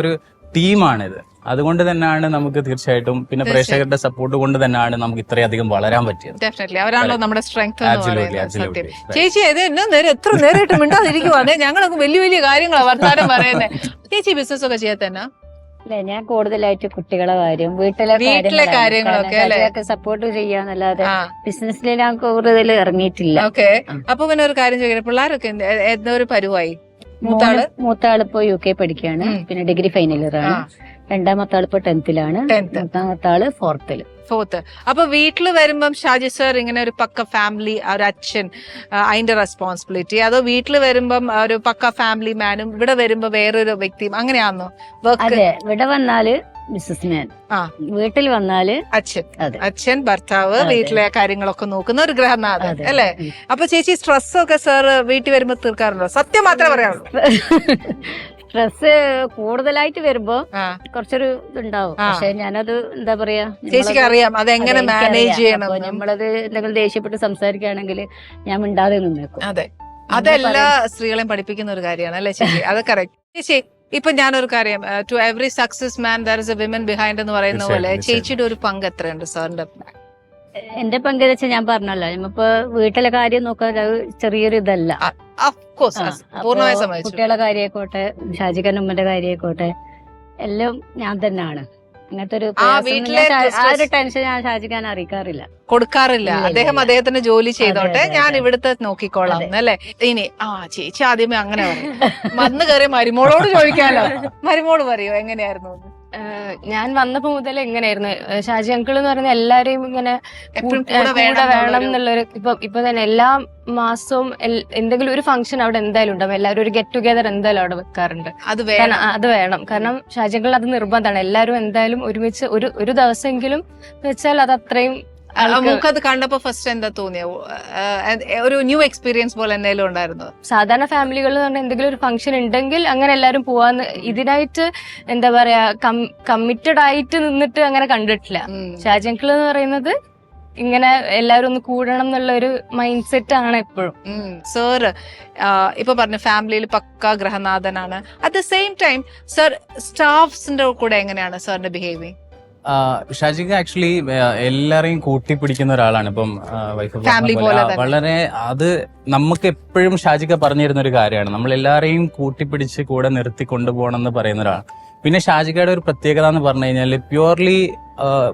ഒരു ടീമാണിത്. അതുകൊണ്ട് തന്നെയാണ് നമുക്ക് തീർച്ചയായിട്ടും പിന്നെ പ്രേക്ഷകരുടെ സപ്പോർട്ട് കൊണ്ട് തന്നെയാണ് നമുക്ക് ഇത്രയധികം വളരാൻ പറ്റിയത്. ഡെഫിനറ്റ്ലി അവരാണല്ലോ നമ്മുടെ സ്ട്രെങ്ത്. ചേച്ചി എത്ര നേരമായിട്ട് മിണ്ടാതിരിക്കുവാണ്, ഞങ്ങളൊക്കെ വലിയ വലിയ കാര്യങ്ങളാണ് വർത്താനം പറയുന്നത്. ചേച്ചി ബിസിനസ് ഒക്കെ ചെയ്യാൻ തന്നെ? അല്ലെ, ഞാൻ കൂടുതലായിട്ട് കുട്ടികളെ കാര്യം വീട്ടിലെ കാര്യങ്ങളൊക്കെ സപ്പോർട്ട് ചെയ്യാന്നല്ലാതെ ബിസിനസ്സിൽ ഞാൻ കൂടുതൽ ഇറങ്ങിയിട്ടില്ല. ഓക്കെ, അപ്പൊ പിന്നെ ഒരു കാര്യം ചോദിക്കട്ടെ, പിള്ളേരൊക്കെ എന്തൊരു പരുവായി? മൂത്താളിപ്പോ UK പഠിക്കുകയാണ്, പിന്നെ ഡിഗ്രി ഫൈനൽ ഇയർ ആണ്. രണ്ടാമത്തെ ആളിപ്പോ 10th-ലാണ്, മൂന്നാമത്തെ ആള് 4th. അപ്പൊ വീട്ടില് വരുമ്പം ഷാജി സർ ഇങ്ങനെ ഒരു പക്ക ഫാമിലി, ഒരു അച്ഛൻ, അതിന്റെ റെസ്പോൺസിബിലിറ്റി, അതോ വീട്ടില് വരുമ്പം ഒരു പക്ക ഫാമിലി മാനും ഇവിടെ വരുമ്പോ വേറൊരു വ്യക്തിയും അങ്ങനെയാണോ? അതെ, ഇവിടെ വന്നാല് ബിസിനസ്മാൻ, വീട്ടിൽ വന്നാല് അച്ഛൻ ഭർത്താവ്, വീട്ടിലെ കാര്യങ്ങളൊക്കെ നോക്കുന്ന ഒരു ഗൃഹനാഥൻ അല്ലേ? അപ്പൊ ചേച്ചി സ്ട്രെസ് ഒക്കെ സാർ വീട്ടിൽ വരുമ്പോ തീർക്കാറുണ്ടോ? സത്യം മാത്രമേ പറയാറുള്ളൂ. സ്ട്രെസ് കൂടുതലായിട്ട് വരുമ്പോ കുറച്ചൊരു ഇതുണ്ടാവും. പക്ഷെ ഞാനത് എന്താ പറയാ, ചേച്ചിക്ക് അറിയാം അതെങ്ങനെ മാനേജ് ചെയ്യണം. നമ്മളത് എന്തെങ്കിലും ദേഷ്യപ്പെട്ട് സംസാരിക്കുകയാണെങ്കിൽ ഞാൻ മിണ്ടാതെ നിന്നേക്കും. അതെ, അതെല്ലാ സ്ത്രീകളെയും പഠിപ്പിക്കുന്ന ഒരു കാര്യമാണ് അല്ലേ ചേച്ചി? അത് കറക്റ്റ്. ചേച്ചി ഇപ്പൊ ഞാനൊരു കാര്യം, to every success man there is a women behind എന്ന് പറയുന്ന പോലെ ചേച്ചിയുടെ ഒരു പങ്ക് എത്രയുണ്ട് സാറിന്റെ? എന്റെ പങ്ക് വെച്ചാൽ ഞാൻ പറഞ്ഞല്ലോ, നമ്മളിപ്പോ വീട്ടിലെ കാര്യം നോക്കാൻ ചെറിയൊരു ഇതല്ല. കുട്ടികളെ കാര്യമായിക്കോട്ടെ, ഷാജിഖാന്റെ ഉമ്മന്റെ കാര്യമായിക്കോട്ടെ, എല്ലാം ഞാൻ തന്നെയാണ്. അങ്ങനത്തെ ഒരു ടെൻഷൻ ഞാൻ ഷാജിഖാൻ അറിയിക്കാറില്ല, കൊടുക്കാറില്ല. അദ്ദേഹം അദ്ദേഹത്തിന്റെ ജോലി ചെയ്തോട്ടെ, ഞാൻ ഇവിടുത്തെ നോക്കിക്കോളാം എന്നല്ലേ. ഇനി ചേച്ചി ആദ്യമേ അങ്ങനെ വന്നു കയറിയ മരുമോളോട് ചോദിക്കാലോ. മരുമോള് പറയോ എങ്ങനെയായിരുന്നു? ഞാൻ വന്നപ്പോ മുതൽ എങ്ങനെയായിരുന്നു, ഷാജി അങ്കിൾ എന്ന് പറയുന്ന എല്ലാരെയും ഇങ്ങനെ കൂടെ വേണം എന്നുള്ളൊരു, ഇപ്പൊ തന്നെ എല്ലാ മാസവും എന്തെങ്കിലും ഒരു ഫംഗ്ഷൻ അവിടെ എന്തായാലും ഉണ്ടാവും. എല്ലാവരും ഒരു ഗെറ്റ് ടുഗെദർ എന്തായാലും അവിടെ വെക്കാറുണ്ട്. അത് വേണം. കാരണം ഷാജി അങ്കിൾ അത് നിർബന്ധമാണ്. എല്ലാവരും എന്തായാലും ഒരുമിച്ച് ഒരു ദിവസമെങ്കിലും വെച്ചാൽ അത് അത്രയും. നമുക്കത് കണ്ടപ്പോ ഫസ്റ്റ് എന്താ തോന്നിയ? ഒരു ന്യൂ എക്സ്പീരിയൻസ് പോലെ എന്തെങ്കിലും ഉണ്ടായിരുന്നു? സാധാരണ ഫാമിലികളിൽ പറഞ്ഞാൽ എന്തെങ്കിലും ഒരു ഫംഗ്ഷൻ ഉണ്ടെങ്കിൽ അങ്ങനെ എല്ലാവരും പോവാന്ന്, ഇതിനായിട്ട് എന്താ പറയാ കമ്മിറ്റഡ് ആയിട്ട് നിന്നിട്ട് അങ്ങനെ കണ്ടിട്ടില്ല. ഷാജി അങ്കിൾ എന്ന് പറയുന്നത് ഇങ്ങനെ എല്ലാവരും ഒന്ന് കൂടണം എന്നുള്ള ഒരു മൈൻഡ് സെറ്റ് ആണ് എപ്പോഴും. സർ ഇപ്പൊ പറഞ്ഞ ഫാമിലിയിൽ പക്ക ഗ്രഹനാഥനാണ്. At the same time sir സ്റ്റാഫ്സിന്റെ കൂടെ എങ്ങനെയാണ് സാറിന്റെ ബിഹേവിയർ? ഷാജിക ആക്ച്വലി എല്ലാരെയും കൂട്ടിപ്പിടിക്കുന്ന ഒരാളാണ്. ഇപ്പം വൈഫ് വളരെ, അത് നമുക്ക് എപ്പോഴും ഷാജിക പറഞ്ഞിരുന്ന ഒരു കാര്യമാണ്. നമ്മൾ എല്ലാരെയും കൂട്ടിപ്പിടിച്ച് കൂടെ നിർത്തി കൊണ്ടുപോകണം എന്ന് പറയുന്ന ഒരാളാണ്. പിന്നെ ഷാജികയുടെ ഒരു പ്രത്യേകത എന്ന് പറഞ്ഞു കഴിഞ്ഞാൽ പ്യുവർലി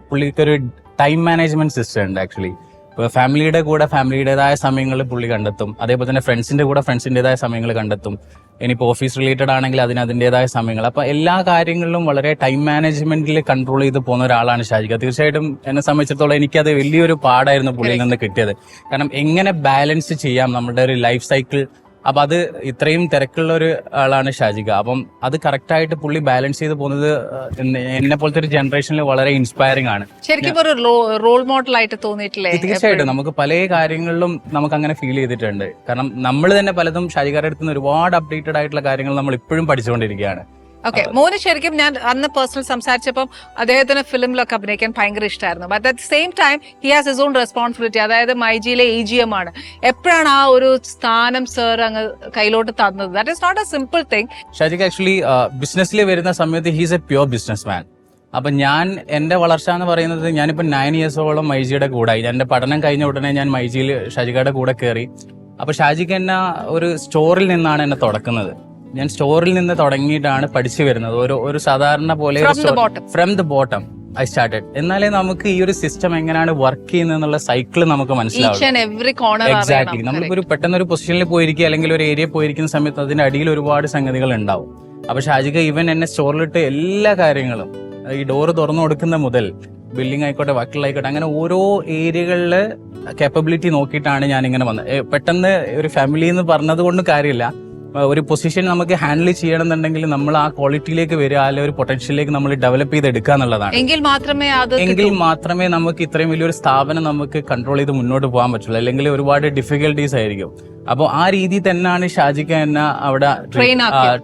പുള്ളിക്കൊരു ടൈം മാനേജ്മെന്റ് സിസ്റ്റം ഉണ്ട്. ആക്ച്വലി ഇപ്പൊ ഫാമിലിയുടെ കൂടെ ഫാമിലിയുടേതായ സമയങ്ങൾ പുള്ളി കണ്ടെത്തും, അതേപോലെ തന്നെ ഫ്രണ്ട്സിന്റെ കൂടെ ഫ്രണ്ട്സിന്റേതായ സമയങ്ങൾ കണ്ടെത്തും. ഇനിയിപ്പോൾ ഓഫീസ് റിലേറ്റഡ് ആണെങ്കിൽ അതിൻ്റെതായ സമയങ്ങൾ. അപ്പൊ എല്ലാ കാര്യങ്ങളിലും വളരെ ടൈം മാനേജ്മെന്റിൽ കൺട്രോൾ ചെയ്ത് പോകുന്ന ഒരാളാണ് ഷാജിക. തീർച്ചയായിട്ടും എന്നെ സംബന്ധിച്ചിടത്തോളം എനിക്കത് വലിയൊരു പാടായിരുന്നു പുള്ളിയിൽ നിന്ന് കിട്ടിയത്. കാരണം എങ്ങനെ ബാലൻസ് ചെയ്യാം നമ്മുടെ ഒരു ലൈഫ് സൈക്കിൾ. അപ്പൊ അത് ഇത്രയും തിരക്കുള്ള ഒരു ആളാണ് ഷാജിക. അപ്പം അത് കറക്റ്റ് ആയിട്ട് പുള്ളി ബാലൻസ് ചെയ്ത് പോകുന്നത് എന്നെ പോലത്തെ ഒരു ജനറേഷനിൽ വളരെ ഇൻസ്പയറിംഗ് ആണ്. ശരിക്കും ഒരു റോൾ മോഡൽ ആയിട്ട് തോന്നിയിട്ടില്ലേ? തീർച്ചയായിട്ടും നമുക്ക് പല കാര്യങ്ങളിലും നമുക്ക് അങ്ങനെ ഫീൽ ചെയ്തിട്ടുണ്ട്. കാരണം നമ്മൾ തന്നെ പലതും ഷാജികാരുടെ അടുത്ത് നിന്ന് ഒരുപാട് അപ്ഡേറ്റഡ് ആയിട്ടുള്ള കാര്യങ്ങൾ നമ്മൾ ഇപ്പോഴും പഠിച്ചുകൊണ്ടിരിക്കുകയാണ്. ഓക്കെ, മോന് ശരിക്കും ഞാൻ അന്ന് പേഴ്സണൽ സംസാരിച്ചപ്പം അദ്ദേഹത്തിന് ഫിലിമിലൊക്കെ അഭിനയിക്കാൻ ഭയങ്കര ഇഷ്ടമായിരുന്നു. But at the same time he has his own responsibility. അതായത് മൈജിയിലെ AGM ആണ്. എപ്പോഴാണ് ആ ഒരു സ്ഥാനം സർ അങ്ങ് കയ്യിലോട്ട് തന്നത്? That is not a simple thing. ഷാജിക ആക്ച്വലി ബിസിനസ്സിൽ വരുന്ന സമയത്ത് he's a pure businessman. അപ്പൊ ഞാൻ എന്റെ വളർച്ച എന്ന് പറയുന്നത്, ഞാനിപ്പോ 9 ഇയേഴ്സോളം മൈജിയുടെ കൂടായി. എന്റെ പഠനം കഴിഞ്ഞ ഉടനെ ഞാൻ മൈജിയിൽ ഷാജികയുടെ കൂടെ കയറി. അപ്പൊ ഷാജിക എന്നെ ഒരു സ്റ്റോറിൽ നിന്നാണ് എന്നെ തുടക്കുന്നത്. ഞാൻ സ്റ്റോറിൽ നിന്ന് തുടങ്ങിയിട്ടാണ് പഠിച്ചു വരുന്നത്. ഒരു സാധാരണ പോലെ from the bottom I started. എന്നാലേ നമുക്ക് ഈ ഒരു സിസ്റ്റം എങ്ങനെയാണ് വർക്ക് ചെയ്യുന്നത് എന്നുള്ള സൈക്കിൾ നമുക്ക് മനസ്സിലാവും. എക്സാക്ട്ലി. നമ്മളിപ്പോ പെട്ടെന്ന് ഒരു പൊസിഷനിൽ പോയിരിക്കുക അല്ലെങ്കിൽ ഒരു ഏരിയ പോയിരിക്കുന്ന സമയത്ത് അതിന്റെ അടിയിൽ ഒരുപാട് സംഗതികൾ ഉണ്ടാവും. അപ്പൊ ഷാജിക ഇവൻ എന്നെ സ്റ്റോറിലിട്ട് എല്ലാ കാര്യങ്ങളും, ഈ ഡോറ് തുറന്നു കൊടുക്കുന്ന മുതൽ ബിൽഡിംഗ് ആയിക്കോട്ടെ ബാക്കിയുള്ളായിക്കോട്ടെ, അങ്ങനെ ഓരോ ഏരിയകളില് കേപ്പബിലിറ്റി നോക്കിയിട്ടാണ് ഞാൻ ഇങ്ങനെ വന്നത്. പെട്ടെന്ന് ഒരു ഫാമിലി എന്ന് പറഞ്ഞത് കൊണ്ട് കാര്യമില്ല. ഒരു പൊസിഷൻ നമുക്ക് ഹാൻഡിൽ ചെയ്യണമെന്നുണ്ടെങ്കിൽ നമ്മൾ ആ ക്വാളിറ്റിയിലേക്ക് വരിക, അല്ലെങ്കിൽ ഒരു പൊട്ടൻഷ്യലിലേക്ക് നമ്മൾ ഡെവലപ്പ് ചെയ്തെടുക്കുക എന്നുള്ളതാണ്. എങ്കിൽ മാത്രമേ നമുക്ക് ഇത്രയും വലിയൊരു സ്ഥാപനം നമുക്ക് കൺട്രോൾ ചെയ്ത് മുന്നോട്ട് പോകാൻ പറ്റുള്ളൂ. അല്ലെങ്കിൽ ഒരുപാട് ഡിഫിക്കൽട്ടീസ് ആയിരിക്കും. അപ്പോൾ ആ രീതിയിൽ തന്നെയാണ് ഷാജിക എന്നെ അവിടെ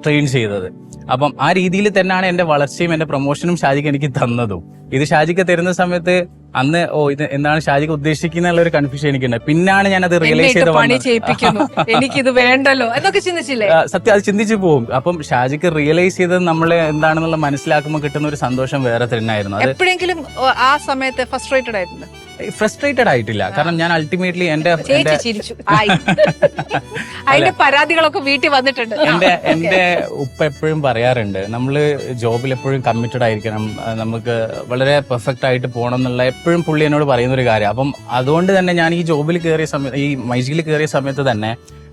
ട്രെയിൻ ചെയ്തത്. അപ്പം ആ രീതിയിൽ തന്നെയാണ് എന്റെ വളർച്ചയും എന്റെ പ്രൊമോഷനും ഷാജിക എനിക്ക് തന്നതും. ഇത് ഷാജിക തരുന്ന സമയത്ത് അന്ന് ഇത് എന്താണ് ഷാജിക ഉദ്ദേശിക്കുന്ന ഒരു കൺഫ്യൂഷൻ എനിക്കുണ്ട്. പിന്നാണ് ഞാൻ അത് റിയലൈസ് എനിക്കിത് വേണ്ടല്ലോ എന്നൊക്കെ ചിന്തിച്ചില്ലേ? സത്യം, അത് ചിന്തിച്ചു പോകും. അപ്പം ഷാജിക്ക് റിയലൈസ് ചെയ്തത് നമ്മൾ എന്താണെന്നുള്ള മനസ്സിലാക്കുമ്പോൾ കിട്ടുന്ന ഒരു സന്തോഷം വേറെ തന്നെയായിരുന്നു. അത് എപ്പോഴെങ്കിലും ആ സമയത്ത് ഫ്രസ്ട്രേറ്റഡ് ആയിട്ടുണ്ട്? ഫ്രസ്ട്രേറ്റഡ് ആയിട്ടില്ല. കാരണം ഞാൻ അൾട്ടിമേറ്റ്ലി എന്റെ പരാതികളൊക്കെ വീട്ടിൽ വന്നിട്ടുണ്ട്. എന്റെ ഉപ്പ എപ്പോഴും പറയാറുണ്ട്, നമ്മള് ജോബിൽ എപ്പോഴും കമ്മിറ്റഡ് ആയിരിക്കണം, നമുക്ക് വളരെ പെർഫെക്റ്റ് ആയിട്ട് പോകണം എന്നുള്ള എപ്പോഴും പുള്ളി എന്നോട് പറയുന്ന ഒരു കാര്യം. അപ്പം അതുകൊണ്ട് തന്നെ ഞാൻ ഈ ജോബിൽ കയറിയ സമയത്ത്, ഈ മൈജിയിൽ കയറിയ സമയത്ത് തന്നെ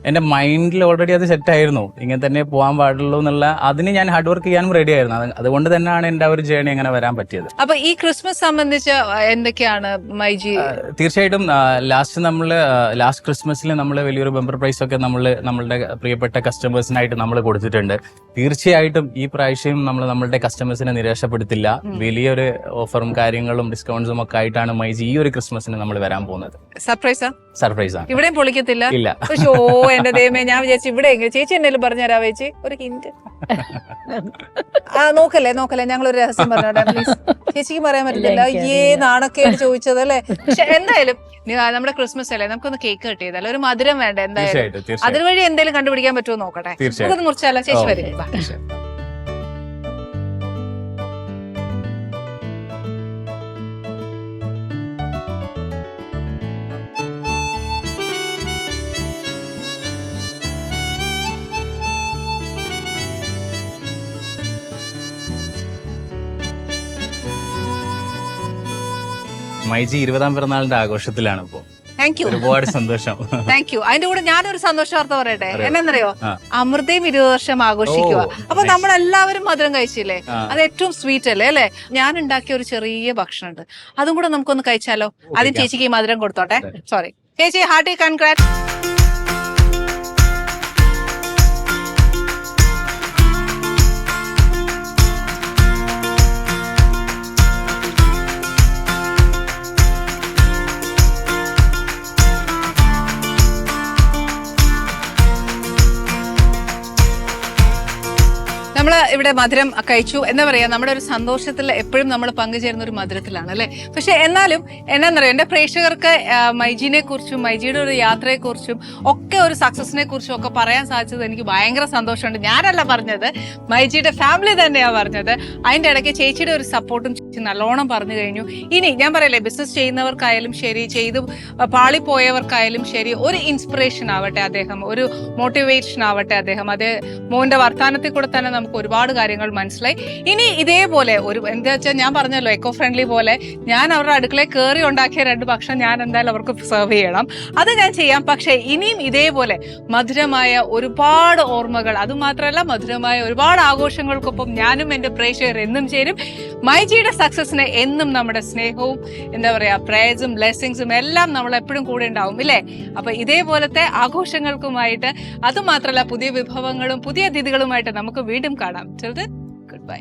എന്റെ മൈൻഡിൽ ഓൾറെഡി അത് സെറ്റ് ആയിരുന്നു, ഇങ്ങനെ തന്നെ പോകാൻ പാടുള്ളൂ എന്നുള്ള. അതിന് ഞാൻ ഹാർഡ് വർക്ക് ചെയ്യാനും റെഡി ആയിരുന്നു. അതുകൊണ്ട് തന്നെയാണ് എന്റെ ഒരു ജേർണി അങ്ങനെ വരാൻ പറ്റിയത്. അപ്പൊ ഈ ക്രിസ്മസ് സംബന്ധിച്ച് എന്തൊക്കെയാണ് മൈജി? തീർച്ചയായിട്ടും ലാസ്റ്റ് ക്രിസ്മസിൽ നമ്മൾ വലിയൊരു ബമ്പർ പ്രൈസ് ഒക്കെ നമ്മളുടെ പ്രിയപ്പെട്ട കസ്റ്റമേഴ്സിനായിട്ട് നമ്മൾ കൊടുത്തിട്ടുണ്ട്. തീർച്ചയായിട്ടും ഈ പ്രാവശ്യം നമ്മളുടെ കസ്റ്റമേഴ്സിനെ നിരാശപ്പെടുത്തില്ല. വലിയൊരു ഓഫറും കാര്യങ്ങളും ഡിസ്കൗണ്ട്സും ഒക്കെ ആയിട്ടാണ് മൈജി ഈ ഒരു ക്രിസ്മസിന് നമ്മൾ വരാൻ പോകുന്നത്. സർപ്രൈസ് ആണ്. ഇവിടെയും പൊളിക്കത്തില്ല? ഇല്ല. എന്റെ ദൈവമേ, ഞാൻ വിചാരിച്ചു ഇവിടെ ചേച്ചി എന്തെങ്കിലും പറഞ്ഞുതരാ ചേച്ചി, ഒരു ഹിന്റ്. നോക്കല്ലേ ഞങ്ങളൊരു രഹസ്യം പറഞ്ഞോട്ടെ പ്ലീസ്. ചേച്ചിക്ക് പറയാൻ പറ്റത്തില്ല? നാണൊക്കെയാണ് ചോദിച്ചത് അല്ലേ? പക്ഷെ എന്തായാലും നമ്മുടെ ക്രിസ്മസ് അല്ലേ, നമുക്കൊന്ന് കേക്ക് കട്ട് ചെയ്താലോ, ഒരു മധുരം വേണ്ട എന്തായാലും. അതുവഴി എന്തെങ്കിലും കണ്ടുപിടിക്കാൻ പറ്റുമോ നോക്കട്ടെ. നമുക്കൊന്ന് മുറിച്ചാലോ? ചേച്ചി വരും. മൈജി 20ാം പിറന്നാളിന്റെ ആഘോഷത്തിലാണ് ഇപ്പോ. താങ്ക് യു, ഒരുപാട് സന്തോഷം. Thank you. അതിന്റെ കൂടെ ഞാനൊരു സന്തോഷ വാർത്ത പറയട്ടെ. എന്നറിയോ, അമൃതയും 20 വർഷം ആഘോഷിക്കുക. അപ്പൊ നമ്മളെല്ലാവരും മധുരം കഴിച്ചില്ലേ, അത് ഏറ്റവും സ്വീറ്റ് അല്ലേ അല്ലെ? ഞാൻ ഉണ്ടാക്കിയ ഒരു ചെറിയ ഭക്ഷണം ഉണ്ട്, അതും കൂടെ നമുക്കൊന്ന് കഴിച്ചാലോ? ആദ്യം ചേച്ചിക്ക് ഈ മധുരം കൊടുത്തോട്ടെ. സോറി ചേച്ചി, ഹാർട്ടി കൺഗ്രാറ്റ്. നമ്മള് ഇവിടെ മധുരം കഴിച്ചു. എന്താ പറയാ, നമ്മുടെ ഒരു സന്തോഷത്തിൽ എപ്പോഴും നമ്മൾ പങ്കുചേരുന്ന ഒരു മധുരത്തിലാണ് അല്ലെ. പക്ഷെ എന്നാലും എന്നാന്നറിയോ, എന്റെ പ്രേക്ഷകർക്ക് മൈജിനെ കുറിച്ചും മൈജിയുടെ ഒരു യാത്രയെ കുറിച്ചും ഒക്കെ ഒരു സക്സസിനെ കുറിച്ചും ഒക്കെ പറയാൻ സാധിച്ചത് എനിക്ക് ഭയങ്കര സന്തോഷമുണ്ട്. ഞാനല്ല പറഞ്ഞത്, മൈജിയുടെ ഫാമിലി തന്നെയാ പറഞ്ഞത്. അതിന്റെ ഇടയ്ക്ക് ചേച്ചിയുടെ ഒരു സപ്പോർട്ടും ചേച്ചി നല്ലോണം പറഞ്ഞു കഴിഞ്ഞു. ഇനി ഞാൻ പറയല്ലേ, ബിസിനസ് ചെയ്യുന്നവർക്കായാലും ശരി, ചെയ്തു പാളിപ്പോയവർക്കായാലും ശരി, ഒരു ഇൻസ്പിറേഷൻ ആവട്ടെ അദ്ദേഹം, ഒരു മോട്ടിവേഷൻ ആവട്ടെ അദ്ദേഹം. അതേ മോന്റെ വർത്താനത്തിൽ കൂടെ തന്നെ നമുക്ക് ഒരുപാട് കാര്യങ്ങൾ മനസ്സിലായി. ഇനി ഇതേപോലെ ഒരു എന്താ വെച്ചാൽ, ഞാൻ പറഞ്ഞല്ലോ എക്കോ ഫ്രണ്ട്ലി പോലെ, ഞാൻ അവരുടെ അടുക്കളയിൽ കയറി ഉണ്ടാക്കിയ 2 ഭക്ഷണം ഞാൻ എന്തായാലും അവർക്ക് സെർവ് ചെയ്യണം. അത് ഞാൻ ചെയ്യാം. പക്ഷെ ഇനിയും ഇതേപോലെ മധുരമായ ഒരുപാട് ഓർമ്മകൾ, അതുമാത്രമല്ല മധുരമായ ഒരുപാട് ആഘോഷങ്ങൾക്കൊപ്പം ഞാനും എന്റെ പ്രേക്ഷകർ എന്നും ചേരും. മൈജിയുടെ സക്സസിന് എന്നും നമ്മുടെ സ്നേഹവും എന്താ പറയാ പ്രേസും ബ്ലെസ്സിങ്സും എല്ലാം നമ്മൾ എപ്പോഴും കൂടെ ഉണ്ടാവും ഇല്ലേ. അപ്പൊ ഇതേപോലത്തെ ആഘോഷങ്ങൾക്കുമായിട്ട്, അതുമാത്രമല്ല പുതിയ വിഭവങ്ങളും പുതിയ അതിഥികളുമായിട്ട് നമുക്ക് വീണ്ടും കാണാം. Good bye.